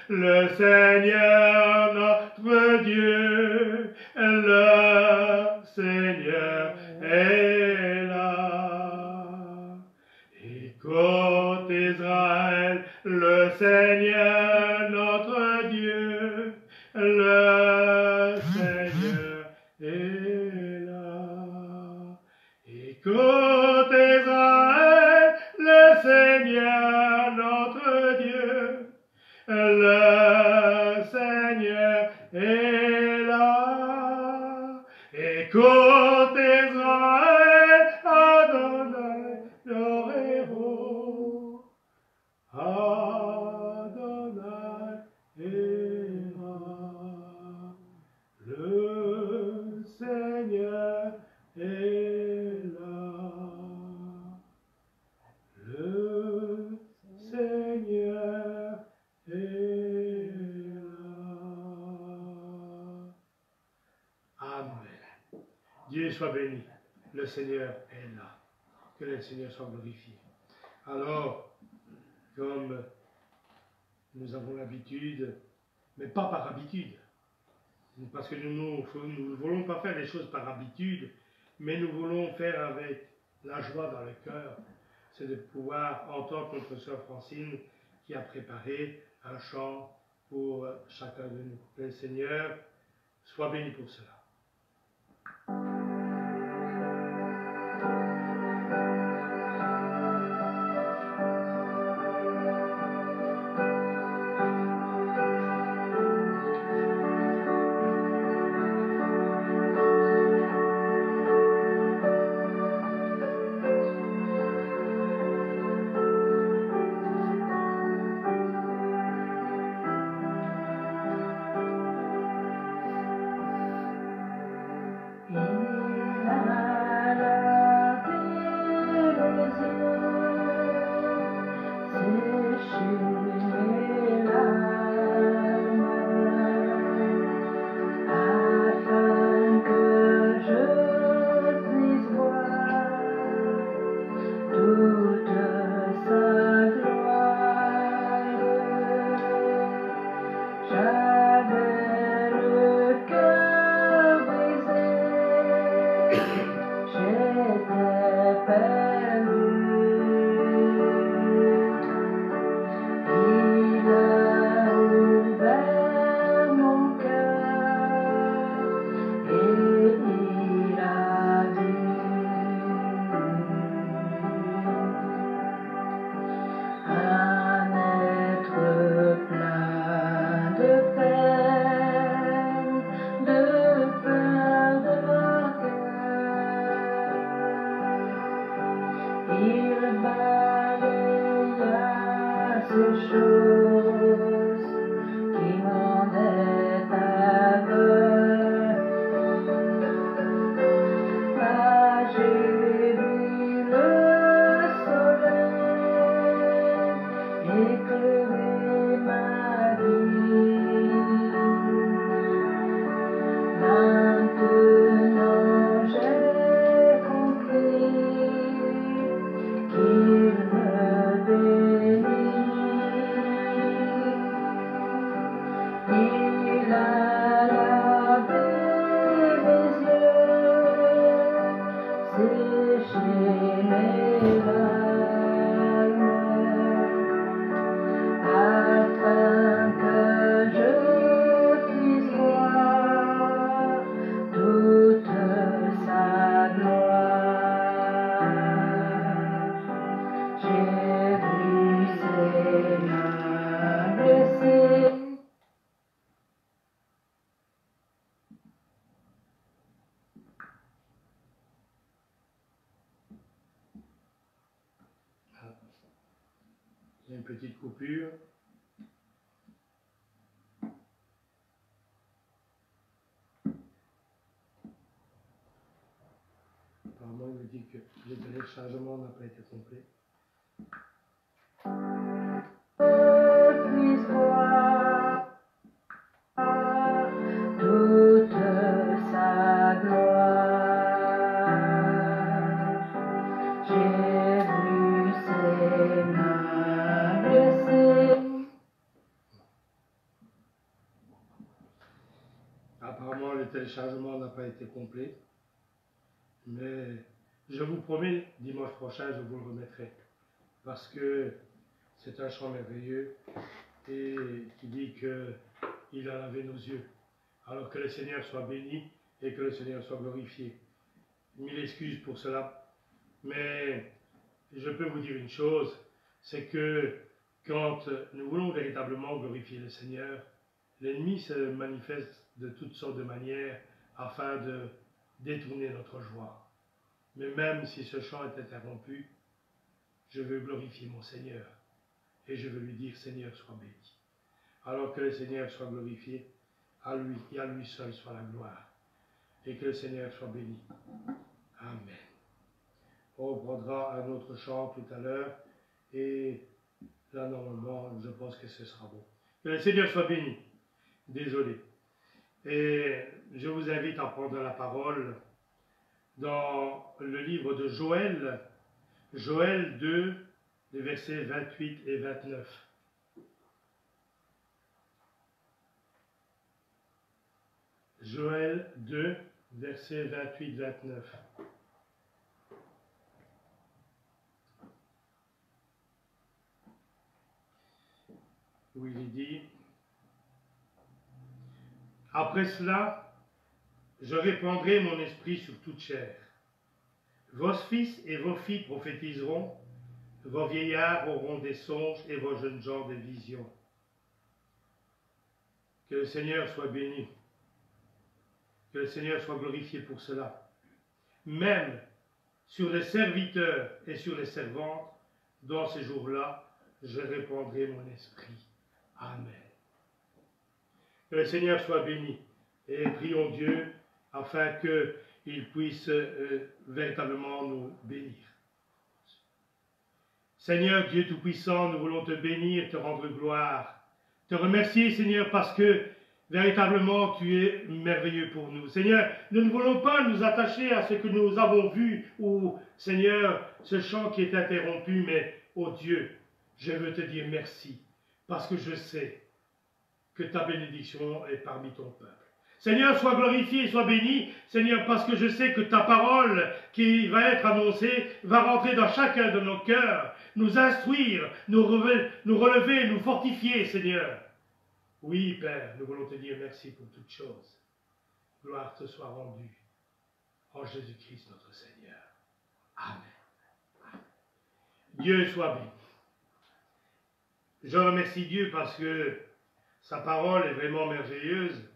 [SPEAKER 1] le Seigneur notre Dieu, le Seigneur est là. Écoute Israël, le Seigneur notre Dieu, le Seigneur est là. Écoute Israël, le Seigneur notre Dieu, le Seigneur est là. Écoute Israël, Adonai l'Orero, Adonai est là. Le Seigneur est là. Le Dieu soit béni. Le Seigneur est là. Que le Seigneur soit glorifié. Alors, comme nous avons l'habitude, mais pas par habitude, parce que nous ne voulons pas faire les choses par habitude, mais nous voulons faire avec la joie dans le cœur, c'est de pouvoir entendre notre sœur Francine qui a préparé un chant pour chacun de nous. Que le Seigneur soit béni pour cela. Il y a une petite coupure. Apparemment, il me dit que le téléchargement n'a pas été complet.
[SPEAKER 2] Puisse voir toute sa gloire. J'ai vu ses mains blessées.
[SPEAKER 1] Apparemment, le téléchargement n'a pas été complet. Mais je vous promets, dimanche prochain, je vous le remettrai. Parce que c'est un chant merveilleux et qui dit qu'il a lavé nos yeux. Alors que le Seigneur soit béni et que le Seigneur soit glorifié. Mille excuses pour cela. Mais je peux vous dire une chose, c'est que quand nous voulons véritablement glorifier le Seigneur, l'ennemi se manifeste de toutes sortes de manières afin de détourner notre joie. Mais même si ce chant est interrompu, je veux glorifier mon Seigneur et je veux lui dire, Seigneur, sois béni. Alors que le Seigneur soit glorifié, à lui et à lui seul soit la gloire. Et que le Seigneur soit béni. Amen. On prendra un autre chant tout à l'heure et là, normalement, je pense que ce sera bon. Que le Seigneur soit béni. Désolé. Et je vous invite à prendre la parole dans le livre de Joël, Joël 2, les versets 28 et 29. Joël 2, versets 28-29. Où il dit: après cela, je répandrai mon esprit sur toute chair. Vos fils et vos filles prophétiseront, vos vieillards auront des songes et vos jeunes gens des visions. Que le Seigneur soit béni. Que le Seigneur soit glorifié pour cela. Même sur les serviteurs et sur les servantes, dans ces jours-là, je répandrai mon esprit. Amen. Que le Seigneur soit béni. Et prions Dieu afin qu'il puisse véritablement nous bénir. Seigneur Dieu Tout-Puissant, nous voulons te bénir, te rendre gloire. Te remercier, Seigneur, parce que véritablement, tu es merveilleux pour nous. Seigneur, nous ne voulons pas nous attacher à ce que nous avons vu ou, Seigneur, ce chant qui est interrompu, mais, oh Dieu, je veux te dire merci, parce que je sais que ta bénédiction est parmi ton peuple. Seigneur, sois glorifié, sois béni, Seigneur, parce que je sais que ta parole qui va être annoncée va rentrer dans chacun de nos cœurs, nous instruire, nous relever, nous fortifier, Seigneur. Oui, Père, nous voulons te dire merci pour toutes choses. Gloire te soit rendue en Jésus-Christ notre Seigneur. Amen. Dieu soit béni. Je remercie Dieu parce que sa parole est vraiment merveilleuse.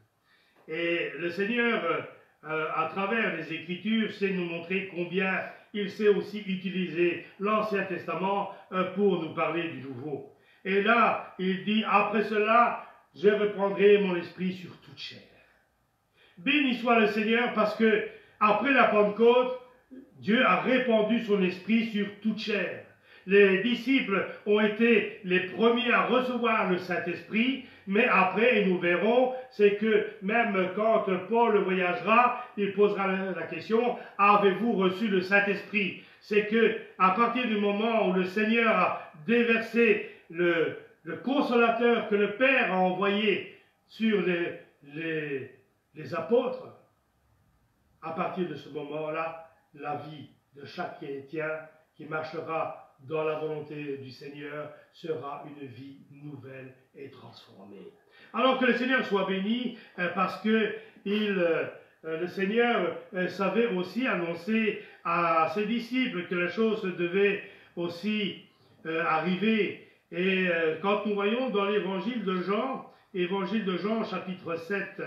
[SPEAKER 1] Et le Seigneur, à travers les Écritures, sait nous montrer combien il sait aussi utiliser l'Ancien Testament pour nous parler du Nouveau. Et là, il dit, après cela, je reprendrai mon esprit sur toute chair. Béni soit le Seigneur parce que, après la Pentecôte, Dieu a répandu son esprit sur toute chair. Les disciples ont été les premiers à recevoir le Saint-Esprit, mais après, et nous verrons, c'est que même quand Paul voyagera, il posera la question, avez-vous reçu le Saint-Esprit? C'est que, à partir du moment où le Seigneur a déversé le consolateur que le Père a envoyé sur les apôtres, à partir de ce moment-là, la vie de chaque chrétien qui marchera dans la volonté du Seigneur sera une vie nouvelle et transformée. Alors que le Seigneur soit béni parce que le Seigneur savait aussi annoncer à ses disciples que la chose devait aussi arriver. Et quand nous voyons dans l'évangile de Jean chapitre 7,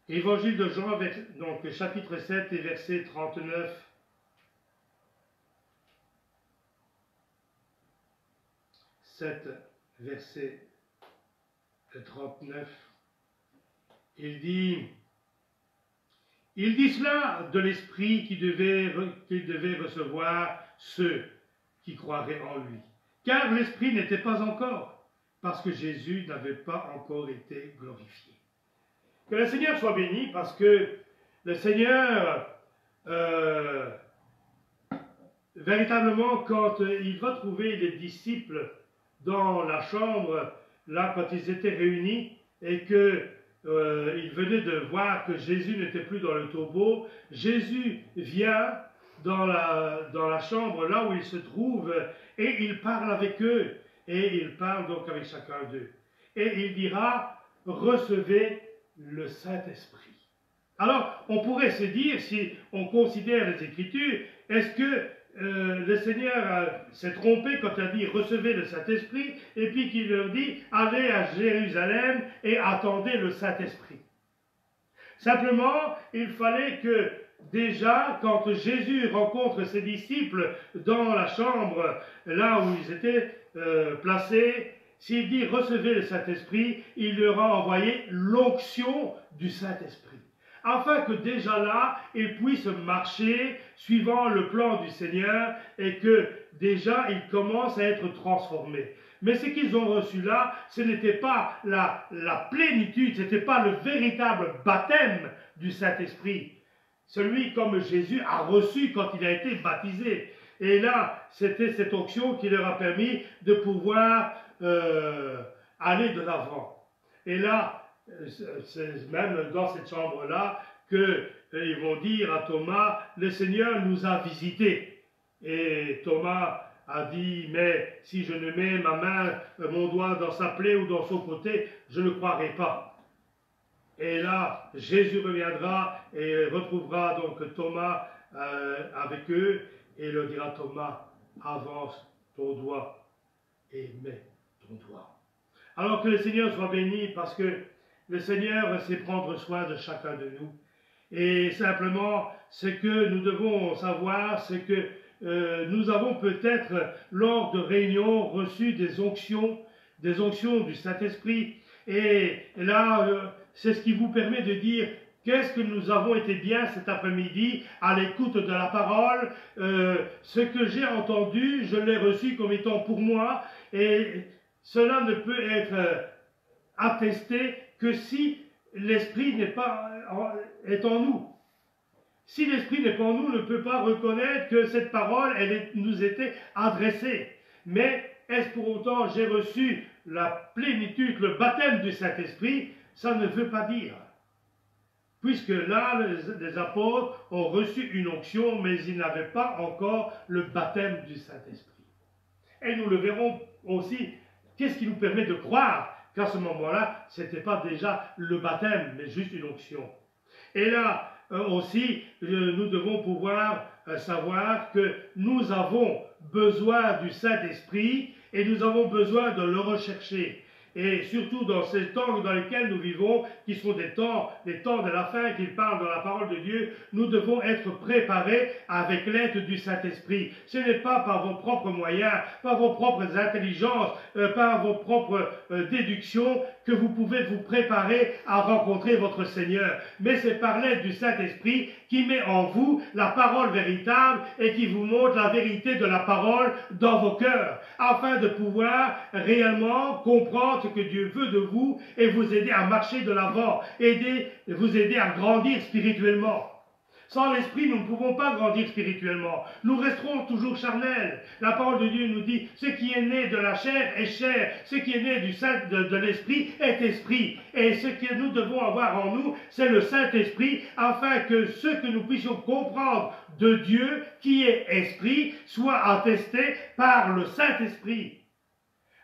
[SPEAKER 1] évangile de Jean, donc chapitre 7 et verset 39, 7, verset 39, il dit cela de l'Esprit qu'il devait recevoir ceux qui croiraient en lui. Car l'Esprit n'était pas encore, parce que Jésus n'avait pas encore été glorifié. Que le Seigneur soit béni, parce que le Seigneur, véritablement, quand il va trouver les disciples dans la chambre, là, quand ils étaient réunis, et que ils venaient de voir que Jésus n'était plus dans le tombeau, Jésus vient dans la chambre, là où il se trouve, et il parle avec eux, et il parle donc avec chacun d'eux. Et il dira, recevez le Saint-Esprit. Alors, on pourrait se dire, si on considère les Écritures, est-ce que le Seigneur s'est trompé quand il a dit recevez le Saint-Esprit et puis qu'il leur dit allez à Jérusalem et attendez le Saint-Esprit. Simplement, il fallait que déjà, quand Jésus rencontre ses disciples dans la chambre, là où ils étaient placés, s'il dit recevez le Saint-Esprit, il leur a envoyé l'onction du Saint-Esprit. Afin que déjà là, ils puissent marcher suivant le plan du Seigneur et que déjà ils commencent à être transformés. Mais ce qu'ils ont reçu là, ce n'était pas la plénitude, ce n'était pas le véritable baptême du Saint-Esprit. Celui comme Jésus a reçu quand il a été baptisé. Et là, c'était cette onction qui leur a permis de pouvoir aller de l'avant. Et là, c'est même dans cette chambre-là qu'ils vont dire à Thomas, le Seigneur nous a visités. Et Thomas a dit, mais si je ne mets ma main, mon doigt dans sa plaie ou dans son côté, je ne croirai pas. Et là, Jésus reviendra et retrouvera donc Thomas avec eux et leur dira, Thomas, avance ton doigt et mets ton doigt. Alors que le Seigneur soit béni, parce que le Seigneur sait prendre soin de chacun de nous. Et simplement, ce que nous devons savoir, c'est que nous avons peut-être, lors de réunions, reçu des onctions du Saint-Esprit. Et là, c'est ce qui vous permet de dire, qu'est-ce que nous avons été bien cet après-midi à l'écoute de la parole. Ce que j'ai entendu, je l'ai reçu comme étant pour moi. Et cela ne peut être attesté que si l'Esprit est en nous. Si l'Esprit n'est pas en nous, on ne peut pas reconnaître que cette parole, nous était adressée. Mais est-ce pour autant j'ai reçu la plénitude, le baptême du Saint-Esprit? Ça ne veut pas dire. Puisque là, les apôtres ont reçu une onction, mais ils n'avaient pas encore le baptême du Saint-Esprit. Et nous le verrons aussi, qu'est-ce qui nous permet de croire qu'à ce moment-là, ce n'était pas déjà le baptême, mais juste une onction. Et là, aussi, nous devons pouvoir savoir que nous avons besoin du Saint-Esprit et nous avons besoin de le rechercher. Et surtout dans ces temps dans lesquels nous vivons, qui sont les temps de la fin, qui parlent dans la parole de Dieu, nous devons être préparés avec l'aide du Saint-Esprit. Ce n'est pas par vos propres moyens, par vos propres intelligences, par vos propres déductions que vous pouvez vous préparer à rencontrer votre Seigneur. Mais c'est par l'aide du Saint-Esprit qui met en vous la parole véritable et qui vous montre la vérité de la parole dans vos cœurs, afin de pouvoir réellement comprendre ce que Dieu veut de vous et vous aider à marcher de l'avant, vous aider à grandir spirituellement. Sans l'Esprit, nous ne pouvons pas grandir spirituellement. Nous resterons toujours charnels. La parole de Dieu nous dit, ce qui est né de la chair est chair, ce qui est né de l'Esprit est Esprit. Et ce que nous devons avoir en nous, c'est le Saint-Esprit, afin que ce que nous puissions comprendre de Dieu, qui est Esprit, soit attesté par le Saint-Esprit.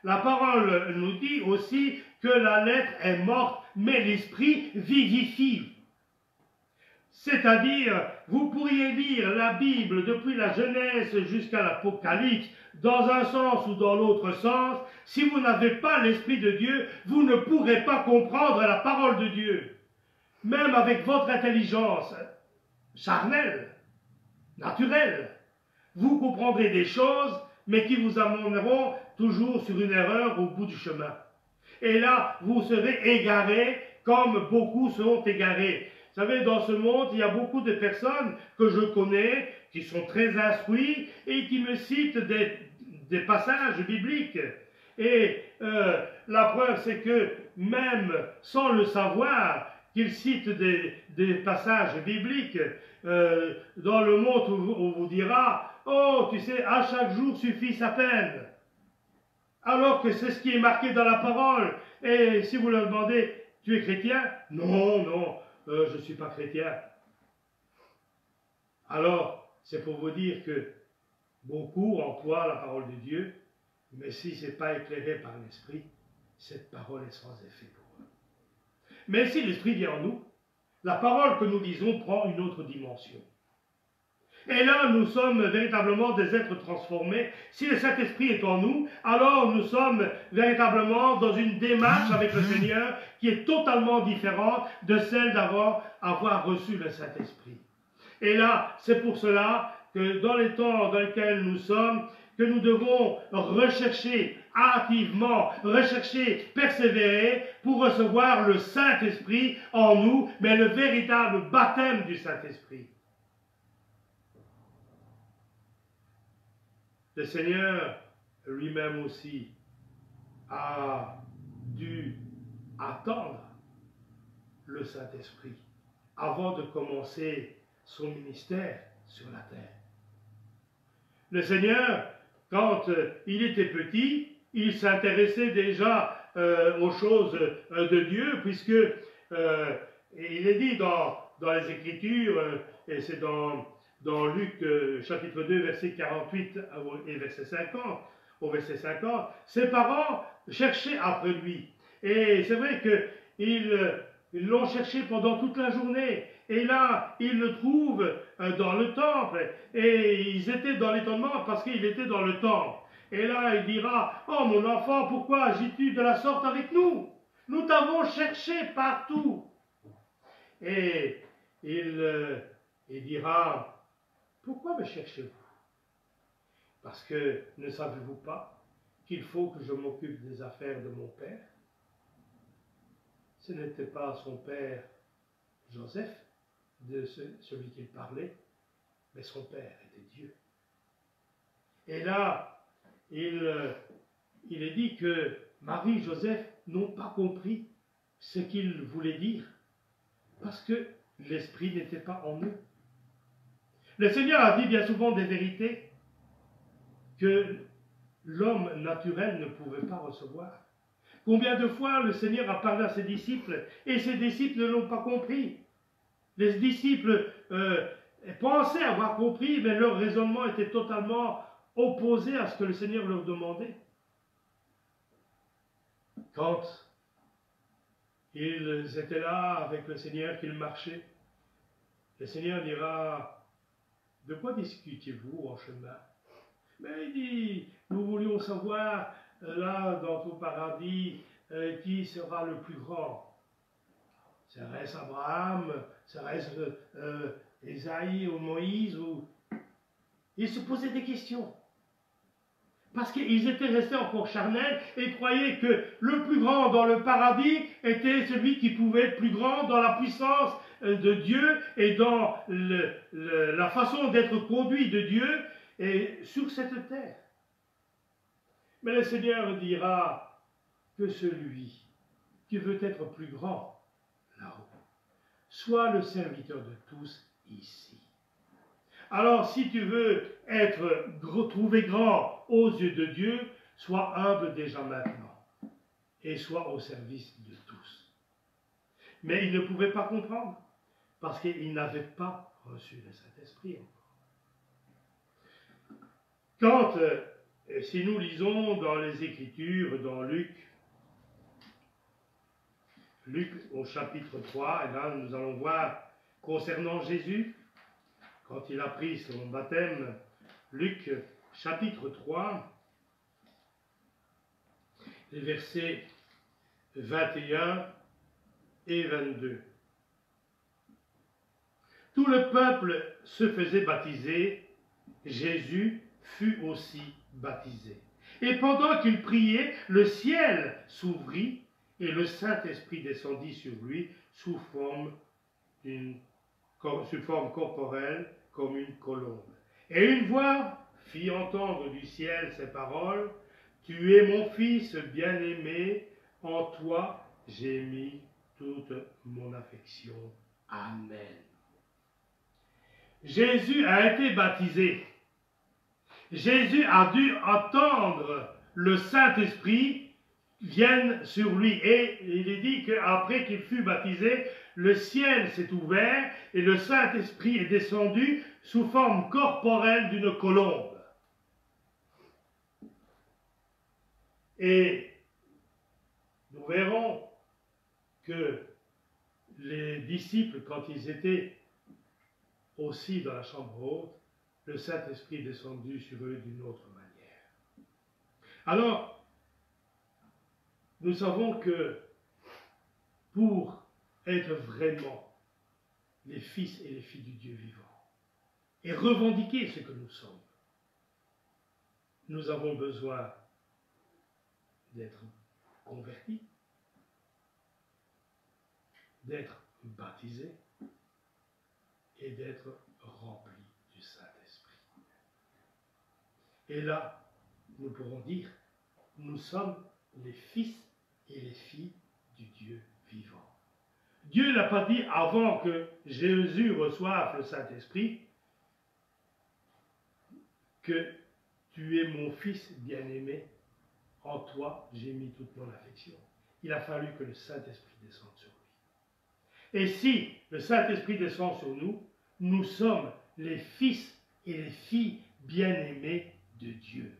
[SPEAKER 1] La parole nous dit aussi que la lettre est morte, mais l'Esprit vivifie. C'est-à-dire, vous pourriez lire la Bible depuis la Genèse jusqu'à l'Apocalypse, dans un sens ou dans l'autre sens. Si vous n'avez pas l'Esprit de Dieu, vous ne pourrez pas comprendre la parole de Dieu. Même avec votre intelligence charnelle, naturelle, vous comprendrez des choses, mais qui vous amèneront toujours sur une erreur au bout du chemin. Et là, vous serez égarés comme beaucoup sont égarés. Vous savez, dans ce monde, il y a beaucoup de personnes que je connais, qui sont très instruits et qui me citent des passages bibliques. Et la preuve, c'est que même sans le savoir, qu'ils citent des passages bibliques, dans le monde on vous dira, oh, tu sais, à chaque jour suffit sa peine. Alors que c'est ce qui est marqué dans la parole. Et si vous leur demandez, tu es chrétien? Non, non. Je ne suis pas chrétien. Alors, c'est pour vous dire que beaucoup emploient la parole de Dieu, mais si ce n'est pas éclairé par l'Esprit, cette parole est sans effet pour eux. Mais si l'Esprit vient en nous, la parole que nous lisons prend une autre dimension. Et là, nous sommes véritablement des êtres transformés. Si le Saint-Esprit est en nous, alors nous sommes véritablement dans une démarche avec le Seigneur qui est totalement différente de celle d'avoir reçu le Saint-Esprit. Et là, c'est pour cela que dans les temps dans lesquels nous sommes, que nous devons rechercher activement, persévérer pour recevoir le Saint-Esprit en nous, mais le véritable baptême du Saint-Esprit. Le Seigneur lui-même aussi a dû attendre le Saint-Esprit avant de commencer son ministère sur la terre. Le Seigneur, quand il était petit, il s'intéressait déjà aux choses de Dieu, puisque il est dit dans les Écritures, et c'est dans Luc chapitre 2, verset 48 et verset 50, au verset 50, ses parents cherchaient après lui. Et c'est vrai qu'ils l'ont cherché pendant toute la journée. Et là, ils le trouvent dans le temple. Et ils étaient dans l'étonnement parce qu'il était dans le temple. Et là, il dira, « Oh mon enfant, pourquoi agis-tu de la sorte avec nous? Nous t'avons cherché partout. » Et il dira, « Pourquoi me cherchez-vous? Parce que ne savez-vous pas qu'il faut que je m'occupe des affaires de mon père? » Ce n'était pas son père Joseph, de celui qu'il parlait, mais son père était Dieu. Et là, il est dit que Marie et Joseph n'ont pas compris ce qu'il voulait dire, parce que l'esprit n'était pas en eux. Le Seigneur a dit bien souvent des vérités que l'homme naturel ne pouvait pas recevoir. Combien de fois le Seigneur a parlé à ses disciples et ses disciples ne l'ont pas compris. Les disciples pensaient avoir compris, mais leur raisonnement était totalement opposé à ce que le Seigneur leur demandait. Quand ils étaient là avec le Seigneur, qu'ils marchaient, le Seigneur dira, « De quoi discutiez-vous en chemin ?» Mais il dit, « Nous voulions savoir, là, dans ton paradis, qui sera le plus grand. Serait-ce Abraham? Serait-ce Ésaïe ou Moïse ou... » Ils se posaient des questions. Parce qu'ils étaient restés encore charnels et croyaient que le plus grand dans le paradis était celui qui pouvait être plus grand dans la puissance de Dieu et dans la façon d'être conduit de Dieu et sur cette terre. Mais le Seigneur dira que celui qui veut être plus grand là-haut soit le serviteur de tous ici. Alors, si tu veux être trouvé grand aux yeux de Dieu, sois humble déjà maintenant et sois au service de tous. Mais ils ne pouvaient pas comprendre parce qu'ils n'avaient pas reçu le Saint-Esprit encore. Quand, si nous lisons dans les Écritures, dans Luc au chapitre 3, et là nous allons voir concernant Jésus, quand il a pris son baptême, Luc chapitre 3, les versets 21 et 22. Tout le peuple se faisait baptiser, Jésus fut aussi baptisé. Et pendant qu'il priait, le ciel s'ouvrit et le Saint-Esprit descendit sur lui sous forme corporelle comme une colombe. Et une voix fit entendre du ciel ces paroles, « Tu es mon Fils bien-aimé, en toi j'ai mis toute mon affection. Amen. » Jésus a été baptisé. Jésus a dû attendre le Saint-Esprit vienne sur lui. Et il est dit qu'après qu'il fut baptisé, le ciel s'est ouvert et le Saint-Esprit est descendu sous forme corporelle d'une colombe. Et nous verrons que les disciples, quand ils étaient aussi dans la chambre haute, le Saint-Esprit est descendu sur eux d'une autre manière. Alors, nous savons que pour être vraiment les fils et les filles du Dieu vivant et revendiquer ce que nous sommes, nous avons besoin d'être convertis, d'être baptisés et d'être remplis du Saint-Esprit. Et là, nous pourrons dire, nous sommes les fils et les filles du Dieu vivant. Dieu n'a pas dit avant que Jésus reçoive le Saint-Esprit que tu es mon fils bien-aimé, en toi j'ai mis toute mon affection. Il a fallu que le Saint-Esprit descende sur lui. Et si le Saint-Esprit descend sur nous, nous sommes les fils et les filles bien-aimés de Dieu.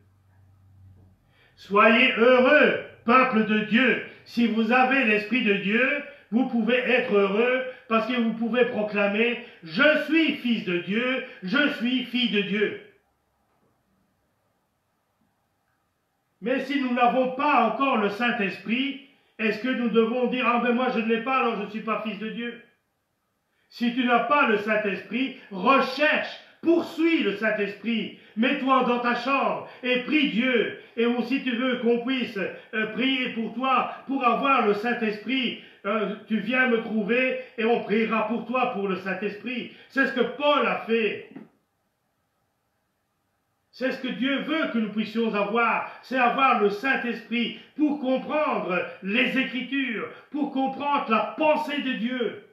[SPEAKER 1] Soyez heureux, peuple de Dieu. Si vous avez l'Esprit de Dieu, vous pouvez être heureux parce que vous pouvez proclamer « Je suis fils de Dieu, je suis fille de Dieu ». Mais si nous n'avons pas encore le Saint-Esprit, est-ce que nous devons dire « Ah ben moi je ne l'ai pas, alors je ne suis pas fils de Dieu ». Si tu n'as pas le Saint-Esprit, recherche, poursuis le Saint-Esprit, mets-toi dans ta chambre et prie Dieu. Et ou si tu veux qu'on puisse prier pour toi, pour avoir le Saint-Esprit, tu viens me trouver et on priera pour toi pour le Saint-Esprit. C'est ce que Paul a fait. C'est ce que Dieu veut que nous puissions avoir, c'est avoir le Saint-Esprit pour comprendre les Écritures, pour comprendre la pensée de Dieu,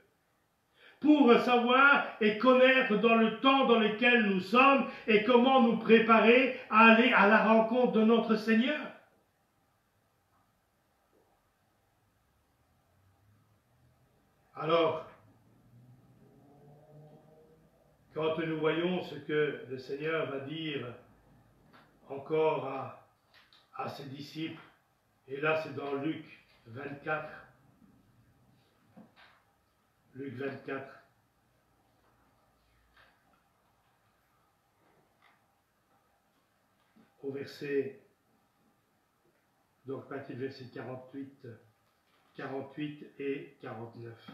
[SPEAKER 1] pour savoir et connaître dans le temps dans lequel nous sommes et comment nous préparer à aller à la rencontre de notre Seigneur. Alors, quand nous voyons ce que le Seigneur va dire encore à ses disciples, et là c'est dans Luc 24, Luc 24, au verset, donc à partir du verset 48 et 49.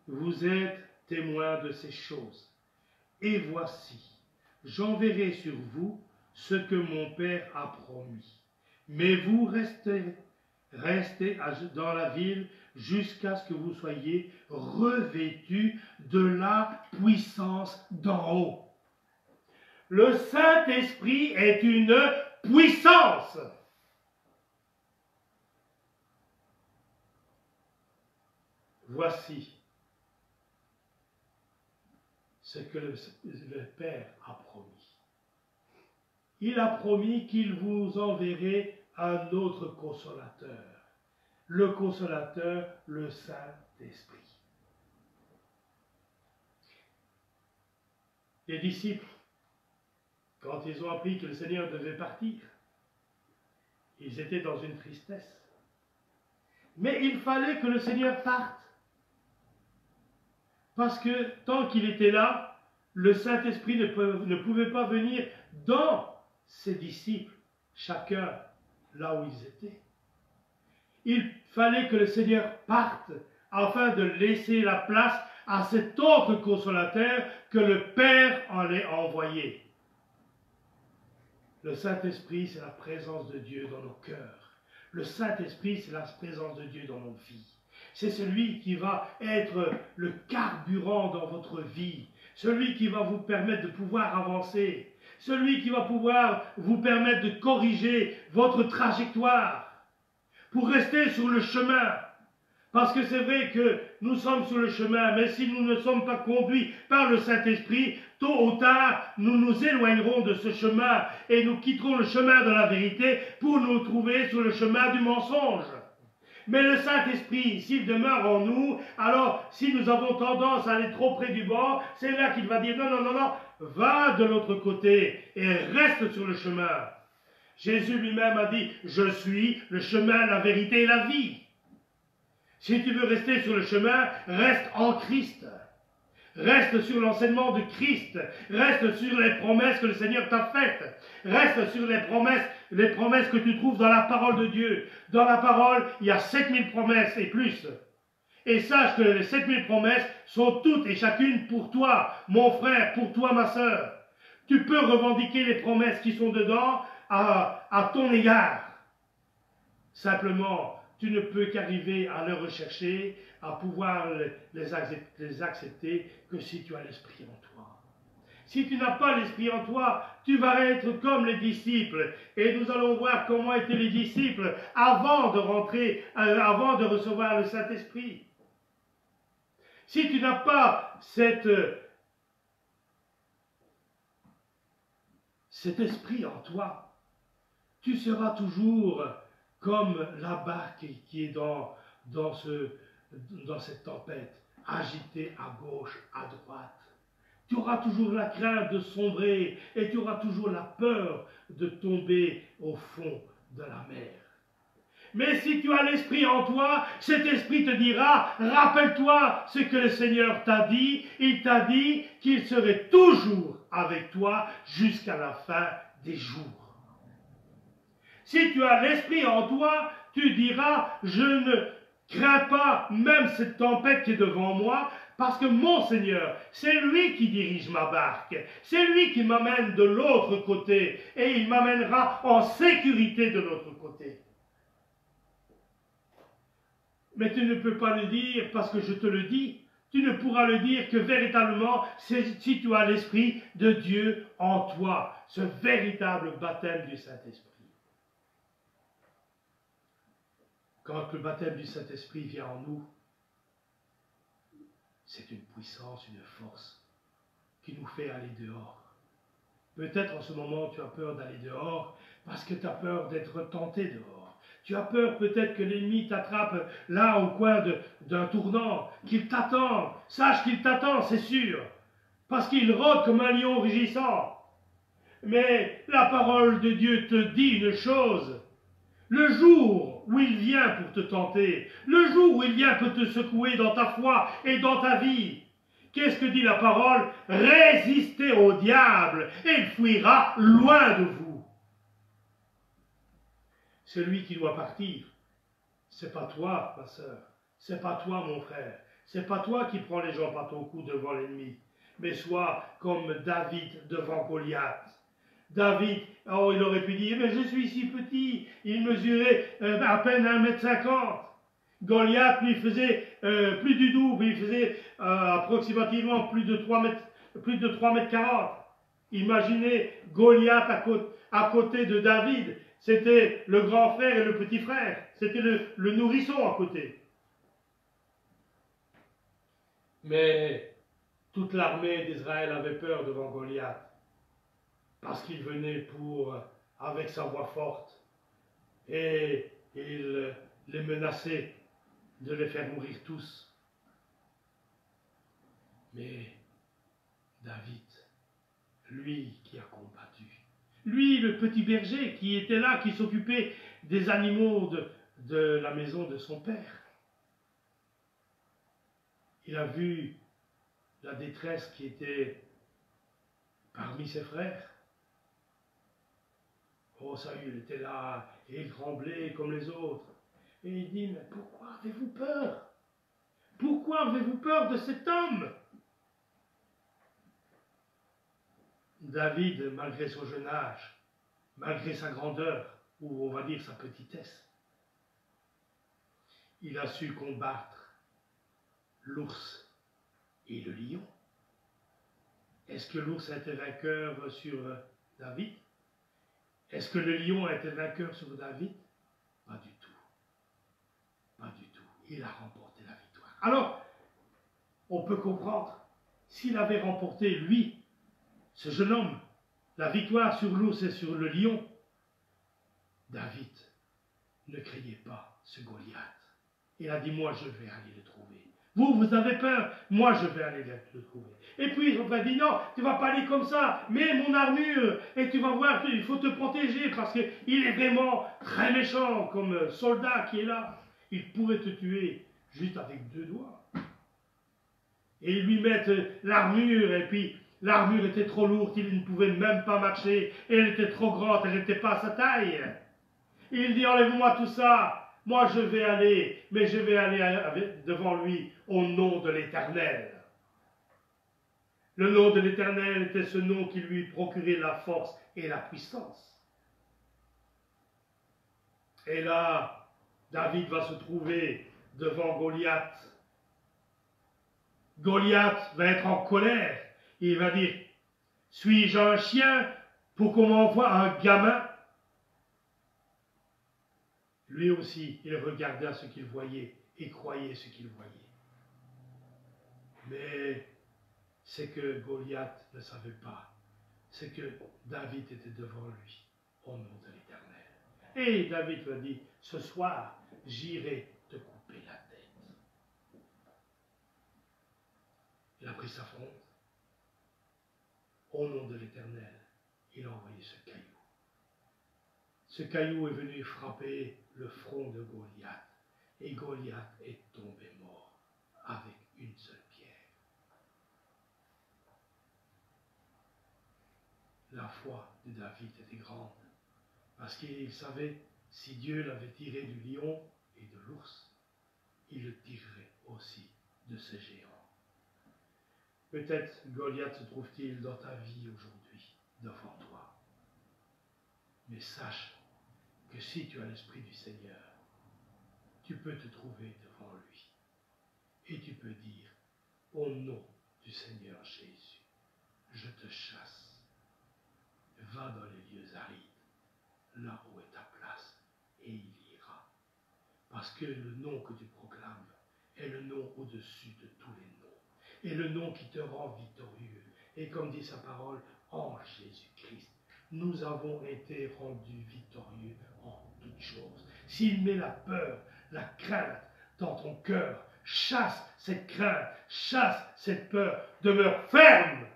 [SPEAKER 1] Vous êtes témoins de ces choses, et voici, j'enverrai sur vous ce que mon Père a promis. Mais vous restez dans la ville jusqu'à ce que vous soyez revêtus de la puissance d'en haut. Le Saint-Esprit est une puissance. Voici ce que le Père a promis. Il a promis qu'il vous enverrait un autre consolateur. Le consolateur, le Saint-Esprit. Les disciples, quand ils ont appris que le Seigneur devait partir, ils étaient dans une tristesse. Mais il fallait que le Seigneur parte. Parce que tant qu'il était là, le Saint-Esprit ne pouvait pas venir dans ses disciples, chacun là où ils étaient. Il fallait que le Seigneur parte afin de laisser la place à cet autre consolateur que le Père allait envoyer. Le Saint-Esprit, c'est la présence de Dieu dans nos cœurs. Le Saint-Esprit, c'est la présence de Dieu dans nos vies. C'est celui qui va être le carburant dans votre vie, celui qui va vous permettre de pouvoir avancer, celui qui va pouvoir vous permettre de corriger votre trajectoire pour rester sur le chemin. Parce que c'est vrai que nous sommes sur le chemin, mais si nous ne sommes pas conduits par le Saint-Esprit, tôt ou tard, nous nous éloignerons de ce chemin et nous quitterons le chemin de la vérité pour nous trouver sur le chemin du mensonge. Mais le Saint-Esprit, s'il demeure en nous, alors si nous avons tendance à aller trop près du bord, c'est là qu'il va dire non, non, non, non, va de l'autre côté et reste sur le chemin. Jésus lui-même a dit, je suis le chemin, la vérité et la vie. Si tu veux rester sur le chemin, reste en Christ. Reste sur l'enseignement de Christ. Reste sur les promesses que le Seigneur t'a faites. Reste sur les promesses que tu trouves dans la parole de Dieu. Dans la parole, il y a 7000 promesses et plus. Et sache que les 7000 promesses sont toutes et chacune pour toi, mon frère, pour toi, ma sœur. Tu peux revendiquer les promesses qui sont dedans à ton égard. Simplement, tu ne peux qu'arriver à les rechercher, à pouvoir les accepter que si tu as l'Esprit en toi. Si tu n'as pas l'Esprit en toi, tu vas être comme les disciples. Et nous allons voir comment étaient les disciples avant de recevoir le Saint-Esprit. Si tu n'as pas cet esprit en toi, tu seras toujours comme la barque qui est dans cette tempête, agitée à gauche, à droite. Tu auras toujours la crainte de sombrer et tu auras toujours la peur de tomber au fond de la mer. Mais si tu as l'Esprit en toi, cet Esprit te dira, rappelle-toi ce que le Seigneur t'a dit. Il t'a dit qu'il serait toujours avec toi jusqu'à la fin des jours. Si tu as l'Esprit en toi, tu diras, je ne crains pas même cette tempête qui est devant moi, parce que mon Seigneur, c'est lui qui dirige ma barque, c'est lui qui m'amène de l'autre côté, et il m'amènera en sécurité de l'autre côté. Mais tu ne peux pas le dire parce que je te le dis. Tu ne pourras le dire que véritablement si tu as l'Esprit de Dieu en toi, ce véritable baptême du Saint-Esprit. Quand le baptême du Saint-Esprit vient en nous, c'est une puissance, une force qui nous fait aller dehors. Peut-être en ce moment tu as peur d'aller dehors parce que tu as peur d'être tenté dehors. Tu as peur peut-être que l'ennemi t'attrape là au coin d'un tournant, qu'il t'attend. Sache qu'il t'attend, c'est sûr, parce qu'il rôde comme un lion rugissant. Mais la parole de Dieu te dit une chose. Le jour où il vient pour te tenter, le jour où il vient pour te secouer dans ta foi et dans ta vie, qu'est-ce que dit la parole? Résistez au diable et il fuira loin de vous. Celui qui doit partir, c'est pas toi, ma sœur, c'est pas toi, mon frère, c'est pas toi qui prends les gens par ton cou devant l'ennemi, mais sois comme David devant Goliath. David, oh, il aurait pu dire, mais je suis si petit, il mesurait à peine 1,50 m. Goliath lui faisait plus du double, il faisait approximativement plus de 3,40 m. Imaginez Goliath à côté de David. C'était le grand frère et le petit frère. C'était le nourrisson à côté. Mais toute l'armée d'Israël avait peur devant Goliath. Parce qu'il venait avec sa voix forte. Et il les menaçait de les faire mourir tous. Mais David, lui qui a combattu, lui, le petit berger qui était là, qui s'occupait des animaux de la maison de son père. Il a vu la détresse qui était parmi ses frères. Oh, Saül était là, et il tremblait comme les autres. Et il dit, mais pourquoi avez-vous peur? Pourquoi avez-vous peur de cet homme? David, malgré son jeune âge, malgré sa grandeur, ou on va dire sa petitesse, il a su combattre l'ours et le lion. Est-ce que l'ours a été vainqueur sur David? Est-ce que le lion a été vainqueur sur David? Pas du tout. Pas du tout. Il a remporté la victoire. Alors, on peut comprendre, s'il avait remporté, lui, ce jeune homme, la victoire sur l'ours et sur le lion, David ne craignait pas ce Goliath. Il a dit, moi je vais aller le trouver. Vous avez peur, moi je vais aller le trouver. Et puis on va dire, non, tu ne vas pas aller comme ça, mets mon armure, et tu vas voir, il faut te protéger, parce qu'il est vraiment très méchant comme soldat qui est là. Il pourrait te tuer juste avec 2 doigts. Et ils lui mettent l'armure, et puis l'armure était trop lourde, il ne pouvait même pas marcher, et elle était trop grande, elle n'était pas à sa taille. Et il dit, enlève-moi tout ça, moi je vais aller, mais je vais aller devant lui au nom de l'Éternel. Le nom de l'Éternel était ce nom qui lui procurait la force et la puissance. Et là, David va se trouver devant Goliath. Goliath va être en colère. Il va dire, Suis-je un chien pour qu'on m'envoie un gamin? Lui aussi, il regardait ce qu'il voyait et croyait ce qu'il voyait. Mais c'est que Goliath ne savait pas, c'est que David était devant lui, au nom de l'Éternel. Et David lui a dit, ce soir, j'irai te couper la tête. Il a pris sa fronde. Au nom de l'Éternel, il a envoyé ce caillou. Ce caillou est venu frapper le front de Goliath. Et Goliath est tombé mort avec une seule pierre. La foi de David était grande. Parce qu'il savait, si Dieu l'avait tiré du lion et de l'ours, il le tirerait aussi de ce géant. Peut-être Goliath se trouve-t-il dans ta vie aujourd'hui, devant toi. Mais sache que si tu as l'Esprit du Seigneur, tu peux te trouver devant lui. Et tu peux dire, au nom du Seigneur Jésus, je te chasse. Va dans les lieux arides, là où est ta place, et il ira. Parce que le nom que tu proclames est le nom au-dessus de tous les noms. Et le nom qui te rend victorieux. Et comme dit sa parole, en Jésus-Christ, nous avons été rendus victorieux en toutes choses. S'il met la peur, la crainte dans ton cœur, chasse cette crainte, chasse cette peur, demeure ferme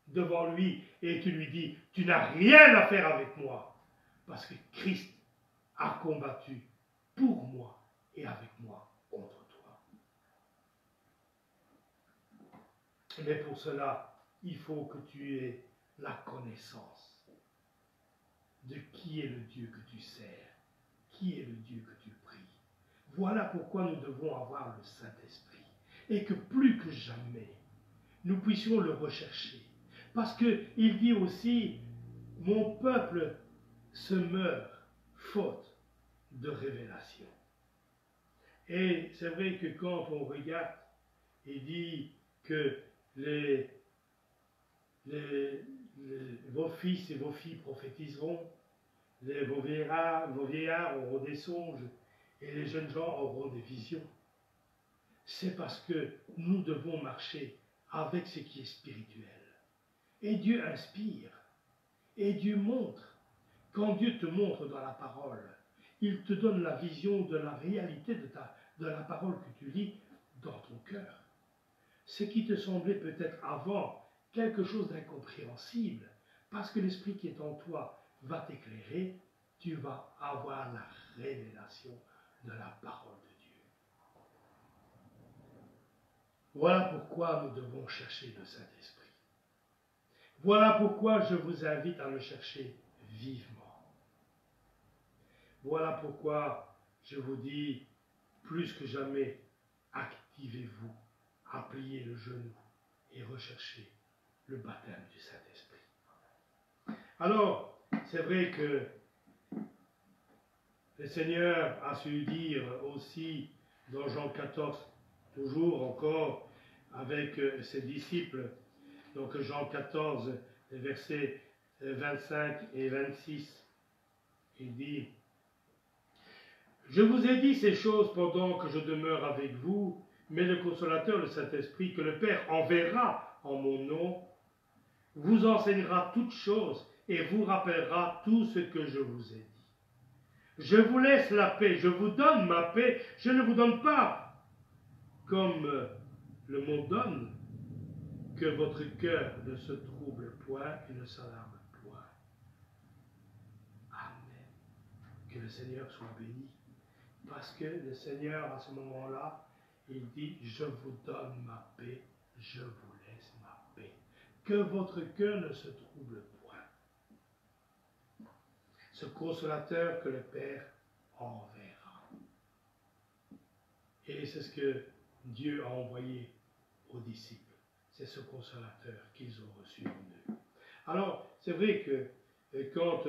[SPEAKER 1] devant lui et tu lui dis, tu n'as rien à faire avec moi, parce que Christ a combattu pour moi et avec moi contre toi. Mais pour cela, il faut que tu aies la connaissance de qui est le Dieu que tu sers, qui est le Dieu que tu pries. Voilà pourquoi nous devons avoir le Saint-Esprit et que plus que jamais, nous puissions le rechercher. Parce qu'il dit aussi, mon peuple se meurt faute de révélation. Et c'est vrai que quand on regarde, il dit que vos fils et vos filles prophétiseront, vos vieillards auront des songes et les jeunes gens auront des visions. C'est parce que nous devons marcher avec ce qui est spirituel. Et Dieu inspire, et Dieu montre. Quand Dieu te montre dans la parole, il te donne la vision de la réalité de la parole que tu lis dans ton cœur. Ce qui te semblait peut-être avant quelque chose d'incompréhensible, parce que l'Esprit qui est en toi va t'éclairer, tu vas avoir la révélation de la parole de Dieu. Voilà pourquoi nous devons chercher le Saint-Esprit. Voilà pourquoi je vous invite à le chercher vivement. Voilà pourquoi je vous dis, plus que jamais, activez-vous, pliez le genou et recherchez le baptême du Saint-Esprit. Alors, c'est vrai que le Seigneur a su dire aussi dans Jean 14, toujours encore avec ses disciples, donc Jean 14, versets 25 et 26, il dit, « Je vous ai dit ces choses pendant que je demeure avec vous, mais le Consolateur, le Saint-Esprit, que le Père enverra en mon nom, vous enseignera toutes choses et vous rappellera tout ce que je vous ai dit. Je vous laisse la paix, je vous donne ma paix, je ne vous donne pas comme le monde donne, que votre cœur ne se trouble point et ne s'alarme point. » Amen. Que le Seigneur soit béni. Parce que le Seigneur, à ce moment-là, il dit, je vous donne ma paix, je vous laisse ma paix. Que votre cœur ne se trouble point. Ce consolateur que le Père enverra. Et c'est ce que Dieu a envoyé aux disciples. C'est ce consolateur qu'ils ont reçu en eux. Alors, c'est vrai que quand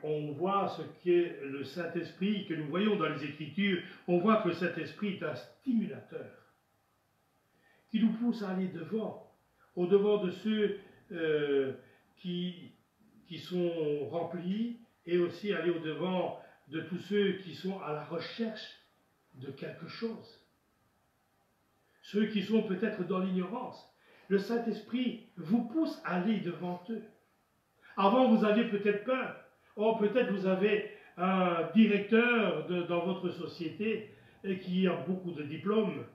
[SPEAKER 1] on voit ce qu'est le Saint-Esprit, que nous voyons dans les Écritures, on voit que le Saint-Esprit est un stimulateur qui nous pousse à aller devant, au-devant de ceux qui sont remplis, et aussi aller au-devant de tous ceux qui sont à la recherche de quelque chose. Ceux qui sont peut-être dans l'ignorance. Le Saint-Esprit vous pousse à aller devant eux. Avant, vous aviez peut-être peur. Oh, peut-être vous avez un directeur dans votre société et qui a beaucoup de diplômes.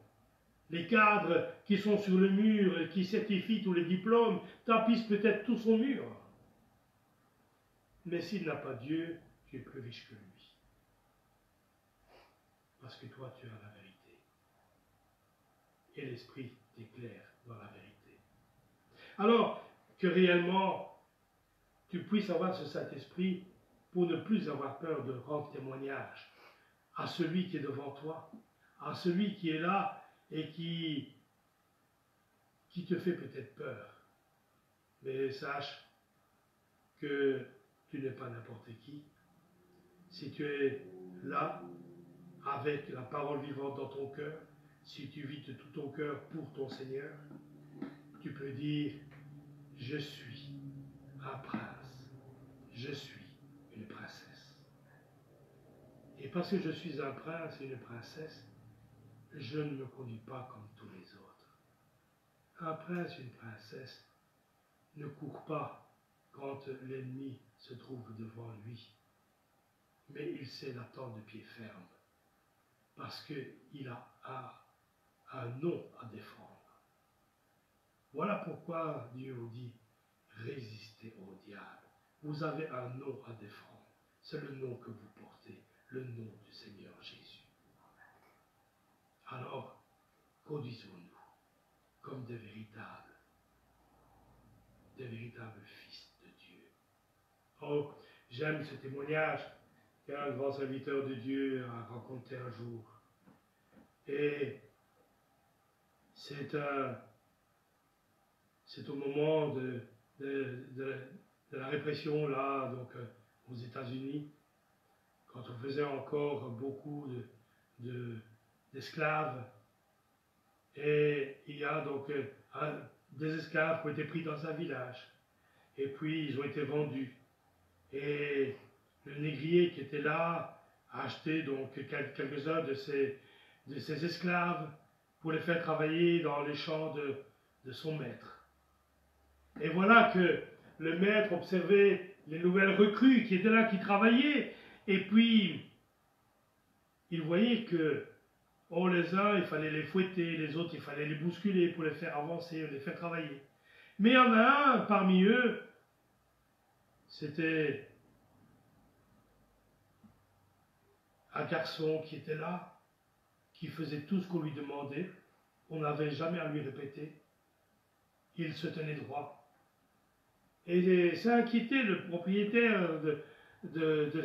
[SPEAKER 1] Les cadres qui sont sur le mur, qui certifient tous les diplômes, tapissent peut-être tout son mur. Mais s'il n'a pas Dieu, tu es plus riche que lui. Parce que toi, tu as la vérité. Et l'Esprit t'éclaire dans la vérité. Alors que réellement, tu puisses avoir ce Saint-Esprit pour ne plus avoir peur de rendre témoignage à celui qui est devant toi, à celui qui est là et qui te fait peut-être peur. Mais sache que tu n'es pas n'importe qui. Si tu es là, avec la parole vivante dans ton cœur, si tu vis de tout ton cœur pour ton Seigneur, tu peux dire, je suis un prince, je suis une princesse. Et parce que je suis un prince et une princesse, je ne me conduis pas comme tous les autres. Un prince et une princesse ne courent pas quand l'ennemi se trouve devant lui, mais il sait l'attendre de pied ferme, parce qu'il a un nom à défendre. Voilà pourquoi Dieu vous dit, résistez au diable. Vous avez un nom à défendre. C'est le nom que vous portez, le nom du Seigneur Jésus. Alors, conduisons-nous comme des véritables fils de Dieu. Oh, j'aime ce témoignage qu'un grand serviteur de Dieu a rencontré un jour. Et c'est au moment de la répression, là, donc aux États-Unis, quand on faisait encore beaucoup d'esclaves. Et il y a donc des esclaves qui ont été pris dans un village. Et puis ils ont été vendus. Et le négrier qui était là a acheté donc quelques-uns de ces esclaves pour les faire travailler dans les champs de son maître. Et voilà que le maître observait les nouvelles recrues qui étaient là, qui travaillaient, et puis il voyait que les uns, il fallait les fouetter, les autres, il fallait les bousculer pour les faire avancer, les faire travailler. Mais il y en a un parmi eux, c'était un garçon qui était là, qui faisait tout ce qu'on lui demandait, on n'avait jamais à lui répéter, il se tenait droit. Et ça inquiétait le propriétaire de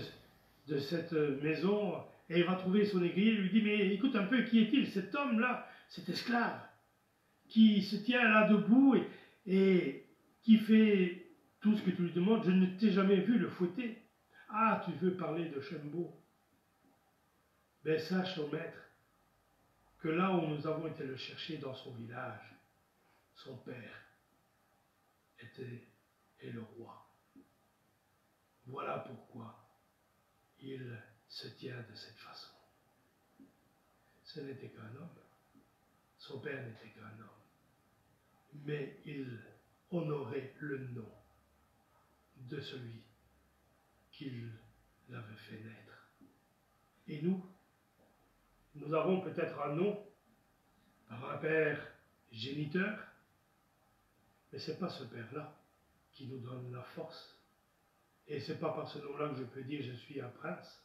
[SPEAKER 1] cette maison, et il va trouver son négrier, il lui dit, mais écoute un peu, qui est-il, cet homme-là, cet esclave, qui se tient là debout et qui fait tout ce que tu lui demandes, je ne t'ai jamais vu le fouetter. Ah, tu veux parler de Chembo? Ben sache, au maître, que là où nous avons été le chercher dans son village, son père est le roi. Voilà pourquoi il se tient de cette façon. Ce n'était qu'un homme. Son père n'était qu'un homme. Mais il honorait le nom de celui qu'il l'avait fait naître. Et nous avons peut-être un nom par un père géniteur, mais ce n'est pas ce père-là qui nous donne la force. Et ce n'est pas par ce nom-là que je peux dire je suis un prince,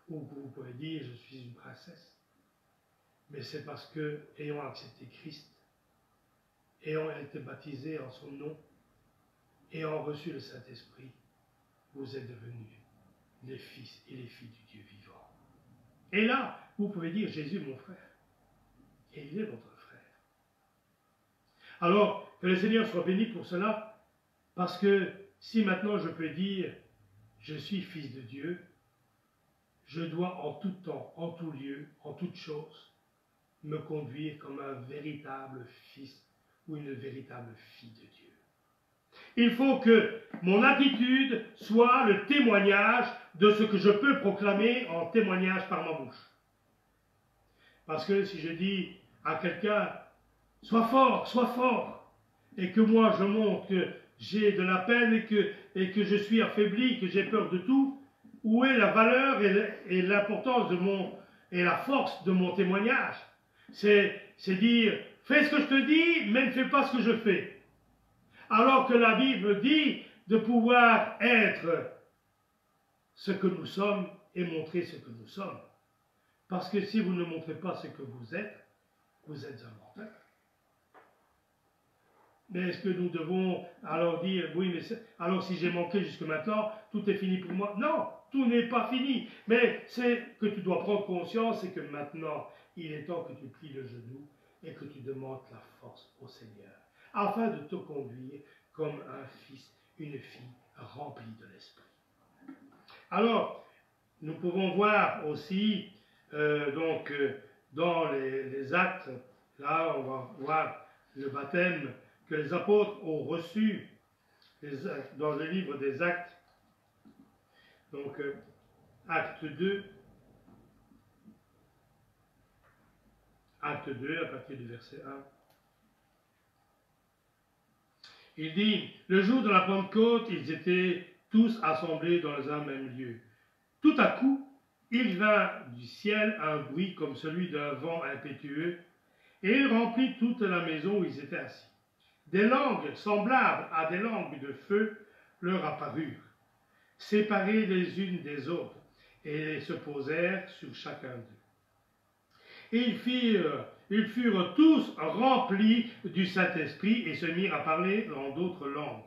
[SPEAKER 1] ou que vous pouvez dire je suis une princesse. Mais c'est parce que, ayant accepté Christ, ayant été baptisés en son nom, ayant reçu le Saint-Esprit, vous êtes devenus les fils et les filles du Dieu vivant. Et là, vous pouvez dire Jésus mon frère. Et il est votre frère. Alors, que le Seigneur soit béni pour cela, parce que si maintenant je peux dire je suis fils de Dieu, je dois en tout temps, en tout lieu, en toute chose, me conduire comme un véritable fils ou une véritable fille de Dieu. Il faut que mon attitude soit le témoignage de ce que je peux proclamer en témoignage par ma bouche. Parce que si je dis à quelqu'un, sois fort, et que moi je montre que j'ai de la peine et que je suis affaibli, que j'ai peur de tout, où est la valeur et l'importance de et la force de mon témoignage? C'est dire, fais ce que je te dis, mais ne fais pas ce que je fais. Alors que la Bible dit de pouvoir être ce que nous sommes et montrer ce que nous sommes. Parce que si vous ne montrez pas ce que vous êtes un menteur. Mais est-ce que nous devons alors dire, oui, mais alors si j'ai manqué jusque maintenant, tout est fini pour moi? Non, tout n'est pas fini. Mais c'est que tu dois prendre conscience et que maintenant, il est temps que tu plies le genou et que tu demandes la force au Seigneur, afin de te conduire comme un fils, une fille remplie de l'Esprit. Alors, nous pouvons voir aussi, dans les actes, là on va voir le baptême que les apôtres ont reçu dans le livre des Actes. Donc, Acte 2, à partir du verset 1. Il dit, le jour de la Pentecôte, ils étaient tous assemblés dans un même lieu. Tout à coup, il vint du ciel un bruit comme celui d'un vent impétueux, et il remplit toute la maison où ils étaient assis. Des langues semblables à des langues de feu leur apparurent, séparées les unes des autres, et se posèrent sur chacun d'eux. Et ils furent tous remplis du Saint-Esprit et se mirent à parler en d'autres langues,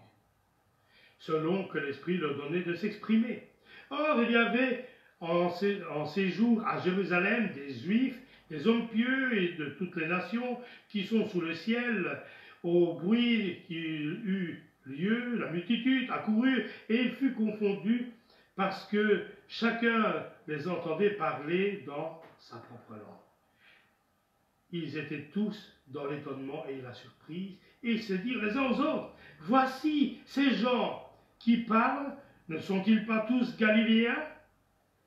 [SPEAKER 1] selon que l'Esprit leur donnait de s'exprimer. Or, il y avait en séjour à Jérusalem des Juifs, des hommes pieux et de toutes les nations qui sont sous le ciel. Au bruit qui eut lieu, la multitude accourut et il fut confondu parce que chacun les entendait parler dans sa propre langue. Ils étaient tous dans l'étonnement et la surprise, et ils se dirent les uns aux autres, voici ces gens qui parlent, ne sont-ils pas tous galiléens?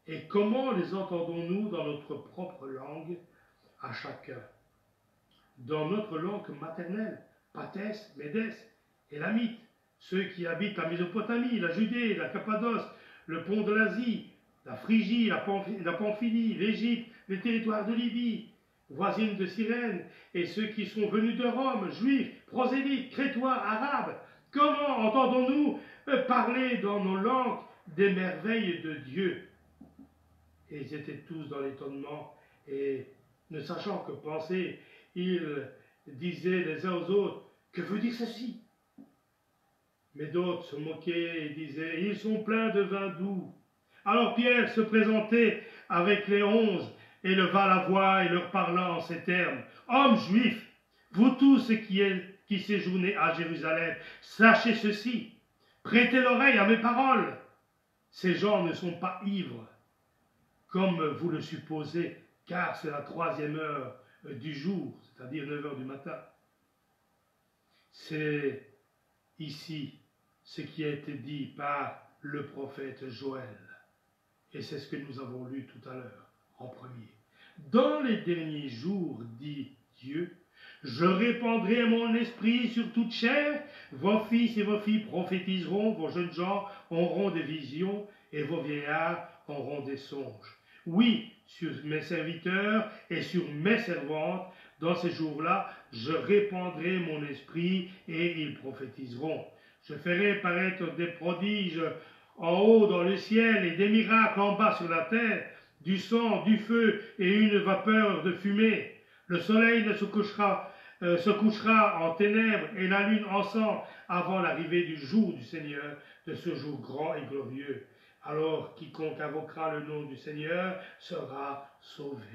[SPEAKER 1] Et comment les entendons-nous dans notre propre langue à chacun? Dans notre langue maternelle, Pathès, Médès, Élamite, ceux qui habitent la Mésopotamie, la Judée, la Cappadoce, le pont de l'Asie, la Phrygie, la Pamphylie, l'Égypte, les territoires de Libye, voisines de Cyrène, et ceux qui sont venus de Rome, juifs, prosélytes, crétois, arabes. Comment entendons-nous parler dans nos langues des merveilles de Dieu? Et ils étaient tous dans l'étonnement, et ne sachant que penser, ils disaient les uns aux autres, que veut dire ceci? Mais d'autres se moquaient et disaient, ils sont pleins de vin doux. Alors Pierre se présentait avec les 11 et leva la voix et leur parla en ces termes, hommes juifs, vous tous qui séjournez à Jérusalem, sachez ceci, prêtez l'oreille à mes paroles. Ces gens ne sont pas ivres, comme vous le supposez, car c'est la 3e heure du jour, c'est-à-dire 9 heures du matin. C'est ici ce qui a été dit par le prophète Joël. Et c'est ce que nous avons lu tout à l'heure, en premier. Dans les derniers jours, dit Dieu, je répandrai mon esprit sur toute chair, vos fils et vos filles prophétiseront, vos jeunes gens auront des visions, et vos vieillards auront des songes. Oui, sur mes serviteurs et sur mes servantes, dans ces jours-là, je répandrai mon esprit et ils prophétiseront. Je ferai paraître des prodiges en haut dans le ciel et des miracles en bas sur la terre, du sang, du feu et une vapeur de fumée. Le soleil se couchera en ténèbres et la lune en sang avant l'arrivée du jour du Seigneur, de ce jour grand et glorieux. Alors quiconque invoquera le nom du Seigneur sera sauvé.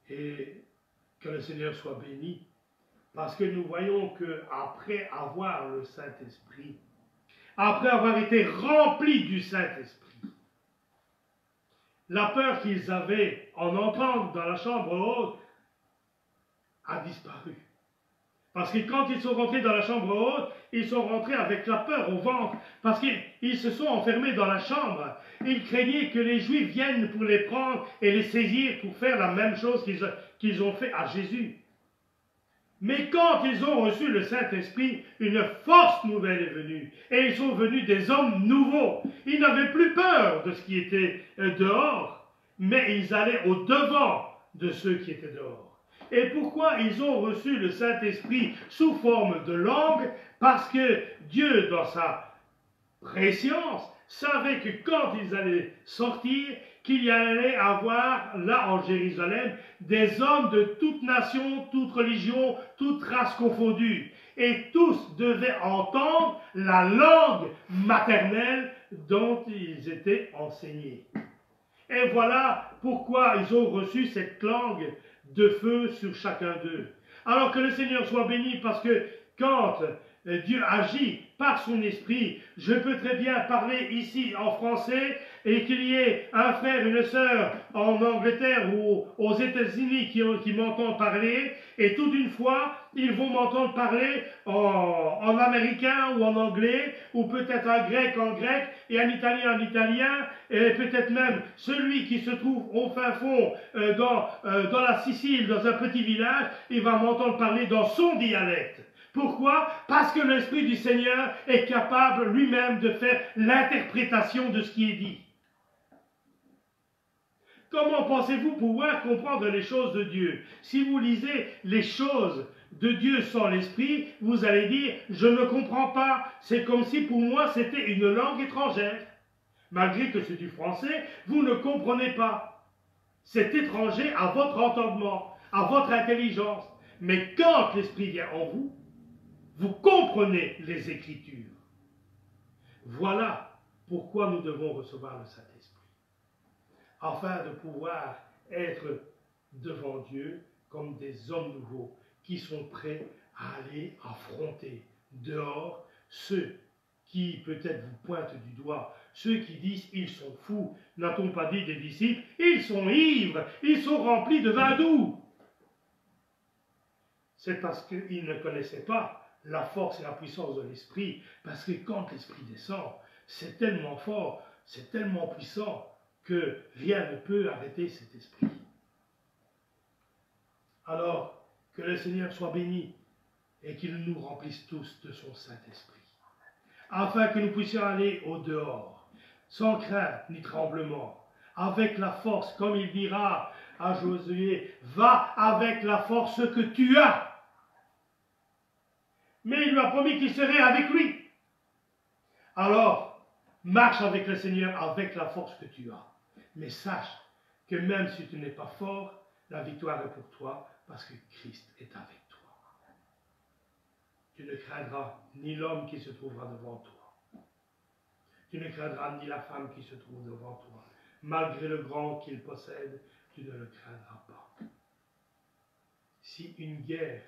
[SPEAKER 1] Et que le Seigneur soit béni, parce que nous voyons qu'après avoir le Saint-Esprit, après avoir été remplis du Saint-Esprit, la peur qu'ils avaient en entrant dans la chambre haute a disparu. Parce que quand ils sont rentrés dans la chambre haute, ils sont rentrés avec la peur au ventre, parce qu'ils se sont enfermés dans la chambre. Ils craignaient que les Juifs viennent pour les prendre et les saisir pour faire la même chose qu'ils ont fait à Jésus. Mais quand ils ont reçu le Saint-Esprit, une force nouvelle est venue, et ils sont venus des hommes nouveaux. Ils n'avaient plus peur de ce qui était dehors, mais ils allaient au-devant de ceux qui étaient dehors. Et pourquoi ils ont reçu le Saint-Esprit sous forme de langue? Parce que Dieu, dans sa préscience, savait que quand ils allaient sortir, qu'il y allait avoir là en Jérusalem des hommes de toute nation, toute religion, toute race confondue. Et tous devaient entendre la langue maternelle dont ils étaient enseignés. Et voilà pourquoi ils ont reçu cette langue de feu sur chacun d'eux. Alors que le Seigneur soit béni, parce que quand Dieu agit par son esprit, je peux très bien parler ici en français et qu'il y ait un frère, une sœur en Angleterre ou aux États-Unis qui m'entendent parler, et tout d'une fois, ils vont m'entendre parler en américain ou en anglais, ou peut-être un grec en grec, et un italien en italien, et peut-être même celui qui se trouve au fin fond dans la Sicile, dans un petit village, il va m'entendre parler dans son dialecte. Pourquoi? Parce que l'Esprit du Seigneur est capable lui-même de faire l'interprétation de ce qui est dit. Comment pensez-vous pouvoir comprendre les choses de Dieu? Si vous lisez les choses de Dieu sans l'Esprit, vous allez dire « je ne comprends pas ». C'est comme si pour moi c'était une langue étrangère. Malgré que c'est du français, vous ne comprenez pas. C'est étranger à votre entendement, à votre intelligence. Mais quand l'Esprit vient en vous, vous comprenez les Écritures. Voilà pourquoi nous devons recevoir le Saint-Esprit. Afin de pouvoir être devant Dieu comme des hommes nouveaux qui sont prêts à aller affronter dehors ceux qui peut-être vous pointent du doigt, ceux qui disent « ils sont fous ». N'a-t-on pas dit des disciples « ils sont ivres, ils sont remplis de vin doux ». C'est parce qu'ils ne connaissaient pas la force et la puissance de l'Esprit, parce que quand l'Esprit descend, c'est tellement fort, c'est tellement puissant, que rien ne peut arrêter cet esprit. Alors, que le Seigneur soit béni et qu'il nous remplisse tous de son Saint-Esprit, afin que nous puissions aller au dehors, sans crainte ni tremblement, avec la force, comme il dira à Josué, va avec la force que tu as. Mais il lui a promis qu'il serait avec lui. Alors, marche avec le Seigneur avec la force que tu as. Mais sache que même si tu n'es pas fort, la victoire est pour toi parce que Christ est avec toi. Tu ne craindras ni l'homme qui se trouvera devant toi. Tu ne craindras ni la femme qui se trouve devant toi. Malgré le grand qu'il possède, tu ne le craindras pas. Si une guerre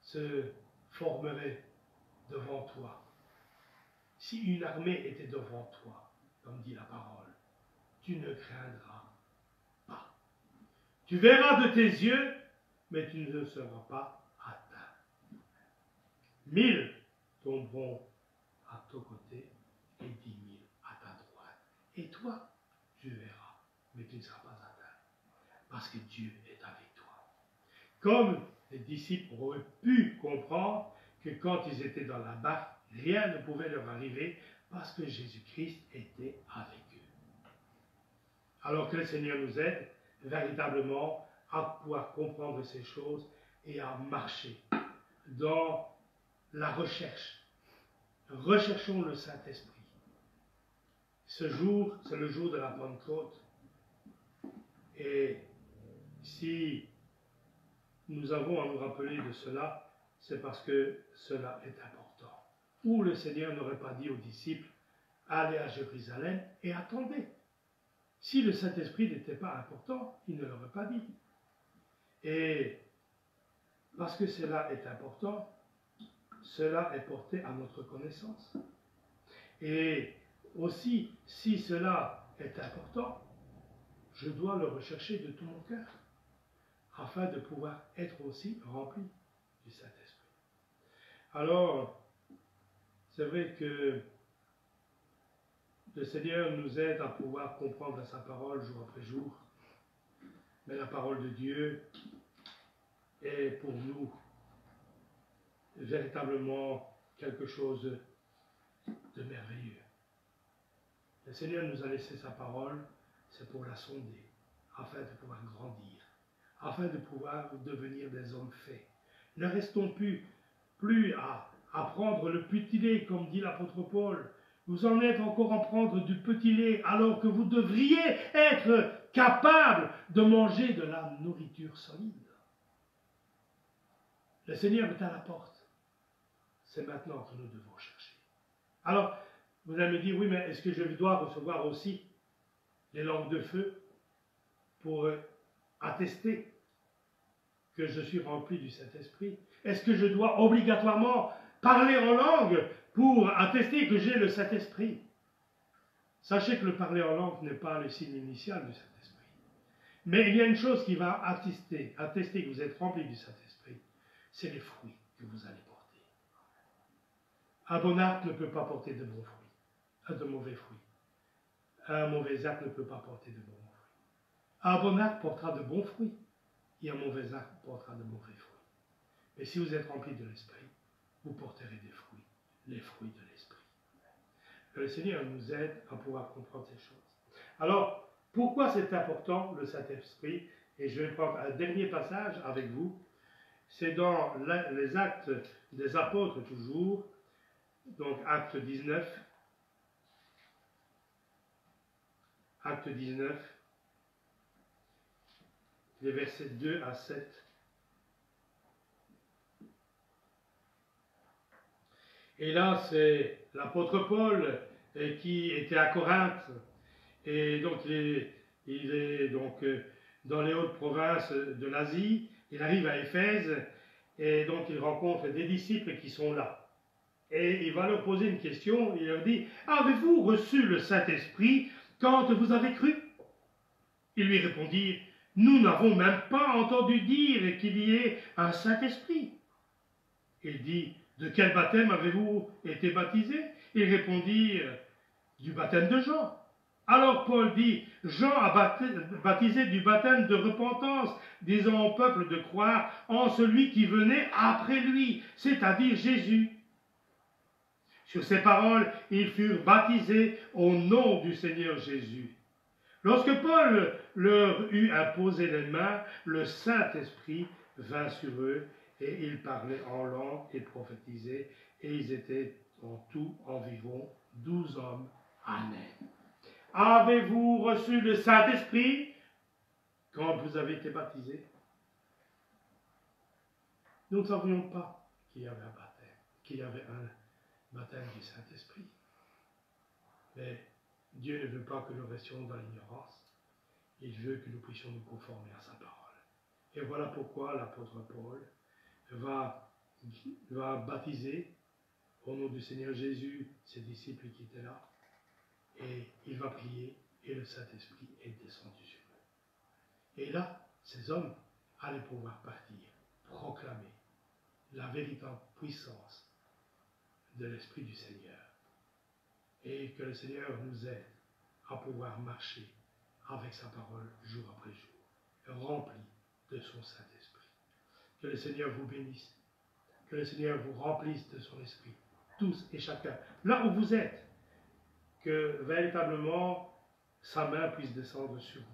[SPEAKER 1] se formerait devant toi, si une armée était devant toi, comme dit la parole, tu ne craindras pas. Tu verras de tes yeux, mais tu ne seras pas atteint. 1000 tomberont à ton côté et 10 000 à ta droite. Et toi, tu verras, mais tu ne seras pas atteint. Parce que Dieu est avec toi. Comme les disciples auraient pu comprendre que quand ils étaient dans la barque, rien ne pouvait leur arriver parce que Jésus-Christ était avec eux. Alors que le Seigneur nous aide véritablement à pouvoir comprendre ces choses et à marcher dans la recherche. Recherchons le Saint-Esprit. Ce jour, c'est le jour de la Pentecôte. Et si nous avons à nous rappeler de cela, c'est parce que cela est important. Ou le Seigneur n'aurait pas dit aux disciples, allez à Jérusalem et attendez. Si le Saint-Esprit n'était pas important, il ne l'aurait pas dit. Et parce que cela est important, cela est porté à notre connaissance. Et aussi, si cela est important, je dois le rechercher de tout mon cœur, afin de pouvoir être aussi rempli du Saint-Esprit. Alors, c'est vrai que le Seigneur nous aide à pouvoir comprendre sa parole jour après jour, mais la parole de Dieu est pour nous véritablement quelque chose de merveilleux. Le Seigneur nous a laissé sa parole, c'est pour la sonder, afin de pouvoir grandir, afin de pouvoir devenir des hommes faits. Ne restons plus à prendre le petit lait, comme dit l'apôtre Paul. Vous en êtes encore à prendre du petit lait, alors que vous devriez être capable de manger de la nourriture solide. Le Seigneur est à la porte. C'est maintenant que nous devons chercher. Alors, vous allez me dire, oui, mais est-ce que je dois recevoir aussi les langues de feu pour attester que je suis rempli du Saint-Esprit? Est-ce que je dois obligatoirement parler en langue pour attester que j'ai le Saint-Esprit? Sachez que le parler en langue n'est pas le signe initial du Saint-Esprit. Mais il y a une chose qui va attester que vous êtes rempli du Saint-Esprit, c'est les fruits que vous allez porter. Un bon arbre ne peut pas porter de bons fruits, de mauvais fruits. Un mauvais arbre ne peut pas porter de bons fruits. Un bon arbre portera de bons fruits, et un mauvais arbre portera de mauvais fruits. Mais si vous êtes rempli de l'Esprit, vous porterez des fruits, les fruits de l'Esprit. Le Seigneur nous aide à pouvoir comprendre ces choses. Alors, pourquoi c'est important, le Saint-Esprit? Et je vais prendre un dernier passage avec vous. C'est dans les Actes des Apôtres toujours, donc Acte 19. Acte 19, les versets 2 à 7. Et là, c'est l'apôtre Paul qui était à Corinthe. Et donc, il est donc dans les hautes provinces de l'Asie. Il arrive à Éphèse et donc il rencontre des disciples qui sont là. Et il va leur poser une question. Il leur dit, avez-vous reçu le Saint-Esprit quand vous avez cru? Ils lui répondirent, nous n'avons même pas entendu dire qu'il y ait un Saint-Esprit. Il dit, de quel baptême avez-vous été baptisés? Ils répondirent, du baptême de Jean. Alors Paul dit, Jean a baptisé du baptême de repentance, disant au peuple de croire en celui qui venait après lui, c'est-à-dire Jésus. Sur ces paroles, ils furent baptisés au nom du Seigneur Jésus. Lorsque Paul leur eut imposé les mains, le Saint-Esprit vint sur eux, et ils parlaient en langue et prophétisaient, et ils étaient en tout environ 12 hommes. Amen. Avez-vous reçu le Saint-Esprit quand vous avez été baptisés? Nous ne savions pas qu'il y avait un baptême, qu'il y avait un baptême du Saint-Esprit. Mais Dieu ne veut pas que nous restions dans l'ignorance. Il veut que nous puissions nous conformer à sa parole. Et voilà pourquoi l'apôtre Paul va baptiser au nom du Seigneur Jésus ses disciples qui étaient là. Et il va prier et le Saint-Esprit est descendu sur eux. Et là, ces hommes allaient pouvoir partir, proclamer la véritable puissance de l'Esprit du Seigneur. Et que le Seigneur nous aide à pouvoir marcher avec sa parole jour après jour, rempli de son Saint-Esprit. Que le Seigneur vous bénisse, que le Seigneur vous remplisse de son Esprit, tous et chacun, là où vous êtes, que véritablement sa main puisse descendre sur vous.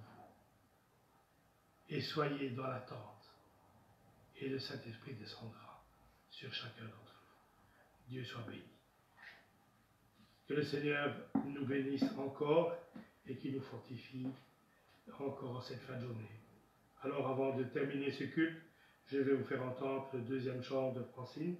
[SPEAKER 1] Et soyez dans l'attente, et le Saint-Esprit descendra sur chacun d'entre vous. Dieu soit béni. Que le Seigneur nous bénisse encore et qu'il nous fortifie encore en cette fin de journée. Alors avant de terminer ce culte, je vais vous faire entendre le deuxième chant de Francine.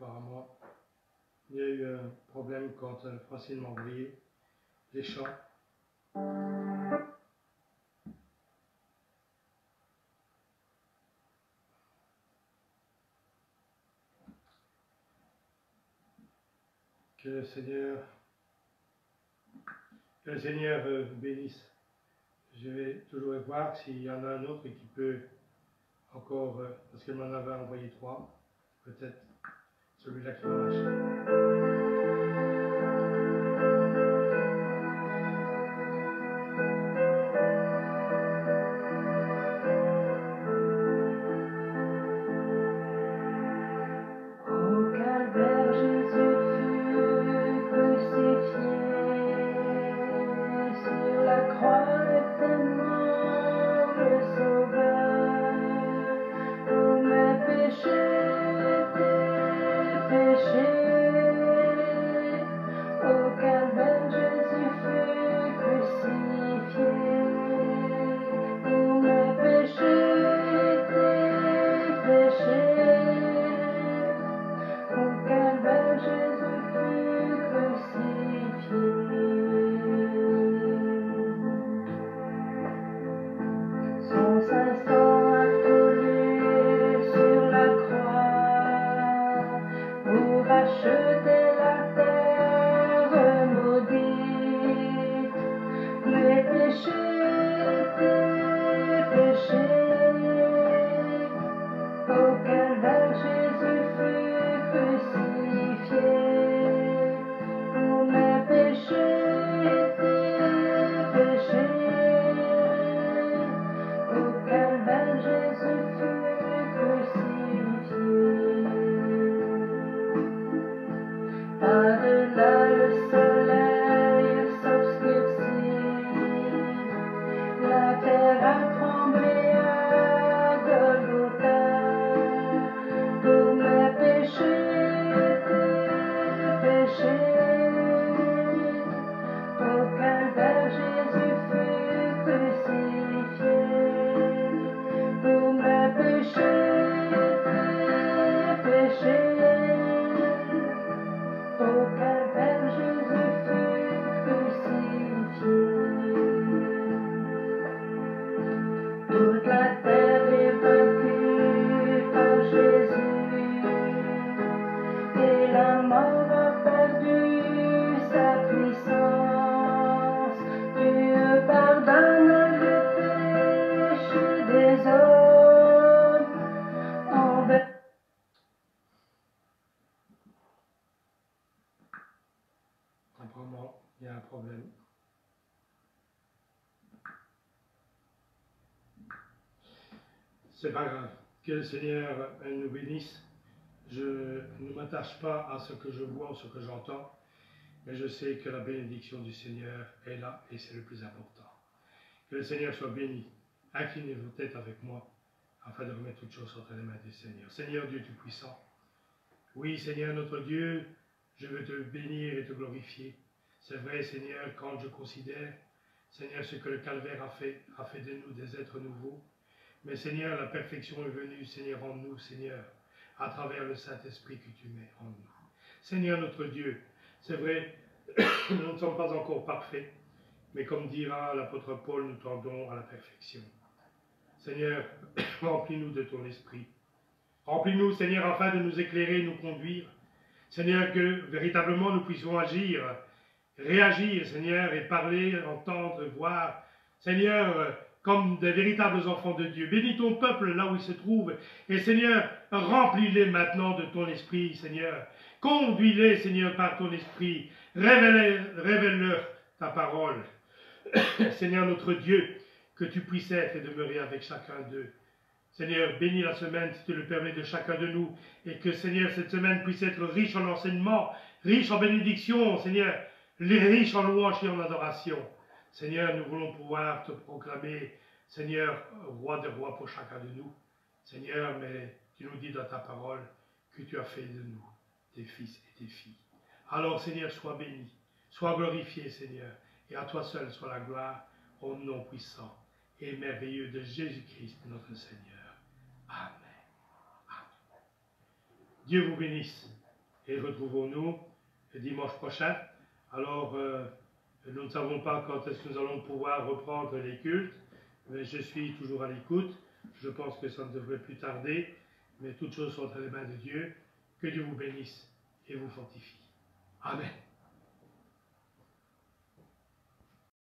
[SPEAKER 1] apparemment. Il y a eu un problème quand Francine m'a envoyé les chants. Que le Seigneur vous bénisse. Je vais toujours voir s'il y en a un autre qui peut encore, parce qu'elle m'en avait envoyé 3, peut-être celui-là qui marche. Apparemment, il y a un problème. C'est pas grave. Que le Seigneur nous bénisse. Je ne m'attache pas à ce que je vois ou ce que j'entends, mais je sais que la bénédiction du Seigneur est là et c'est le plus important. Que le Seigneur soit béni. Inclinez vos têtes avec moi afin de remettre toutes choses entre les mains du Seigneur. Seigneur Dieu Tout-Puissant, oui Seigneur notre Dieu, je veux te bénir et te glorifier. C'est vrai Seigneur, quand je considère, Seigneur, ce que le calvaire a fait de nous des êtres nouveaux. Mais Seigneur, la perfection est venue, Seigneur, en nous, Seigneur, à travers le Saint-Esprit que tu mets en nous. Seigneur notre Dieu, c'est vrai, nous ne sommes pas encore parfaits, mais comme dira l'apôtre Paul, nous tendons à la perfection. Seigneur, remplis-nous de ton esprit. Remplis-nous, Seigneur, afin de nous éclairer et nous conduire. Seigneur, que véritablement nous puissions agir, réagir, Seigneur, et parler, entendre, voir. Seigneur, comme des véritables enfants de Dieu. Bénis ton peuple là où il se trouve. Et Seigneur, remplis-les maintenant de ton esprit, Seigneur. Conduis-les, Seigneur, par ton esprit. Révèle-leur ta parole. Seigneur notre Dieu, que tu puisses être et demeurer avec chacun d'eux. Seigneur, bénis la semaine, si tu le permets, de chacun de nous. Et que, Seigneur, cette semaine puisse être riche en enseignement, riche en bénédiction, Seigneur, riche en louange et en adoration. Seigneur, nous voulons pouvoir te proclamer, Seigneur, roi des rois pour chacun de nous. Seigneur, mais tu nous dis dans ta parole que tu as fait de nous tes fils et tes filles. Alors, Seigneur, sois béni, sois glorifié, Seigneur, et à toi seul soit la gloire, au nom puissant et merveilleux de Jésus-Christ, notre Seigneur. Amen. Amen. Dieu vous bénisse. et retrouvons-nous dimanche prochain. Alors, nous ne savons pas quand est-ce que nous allons pouvoir reprendre les cultes, mais je suis toujours à l'écoute. Je pense que ça ne devrait plus tarder, mais toutes choses sont dans les mains de Dieu. Que Dieu vous bénisse et vous fortifie. Amen.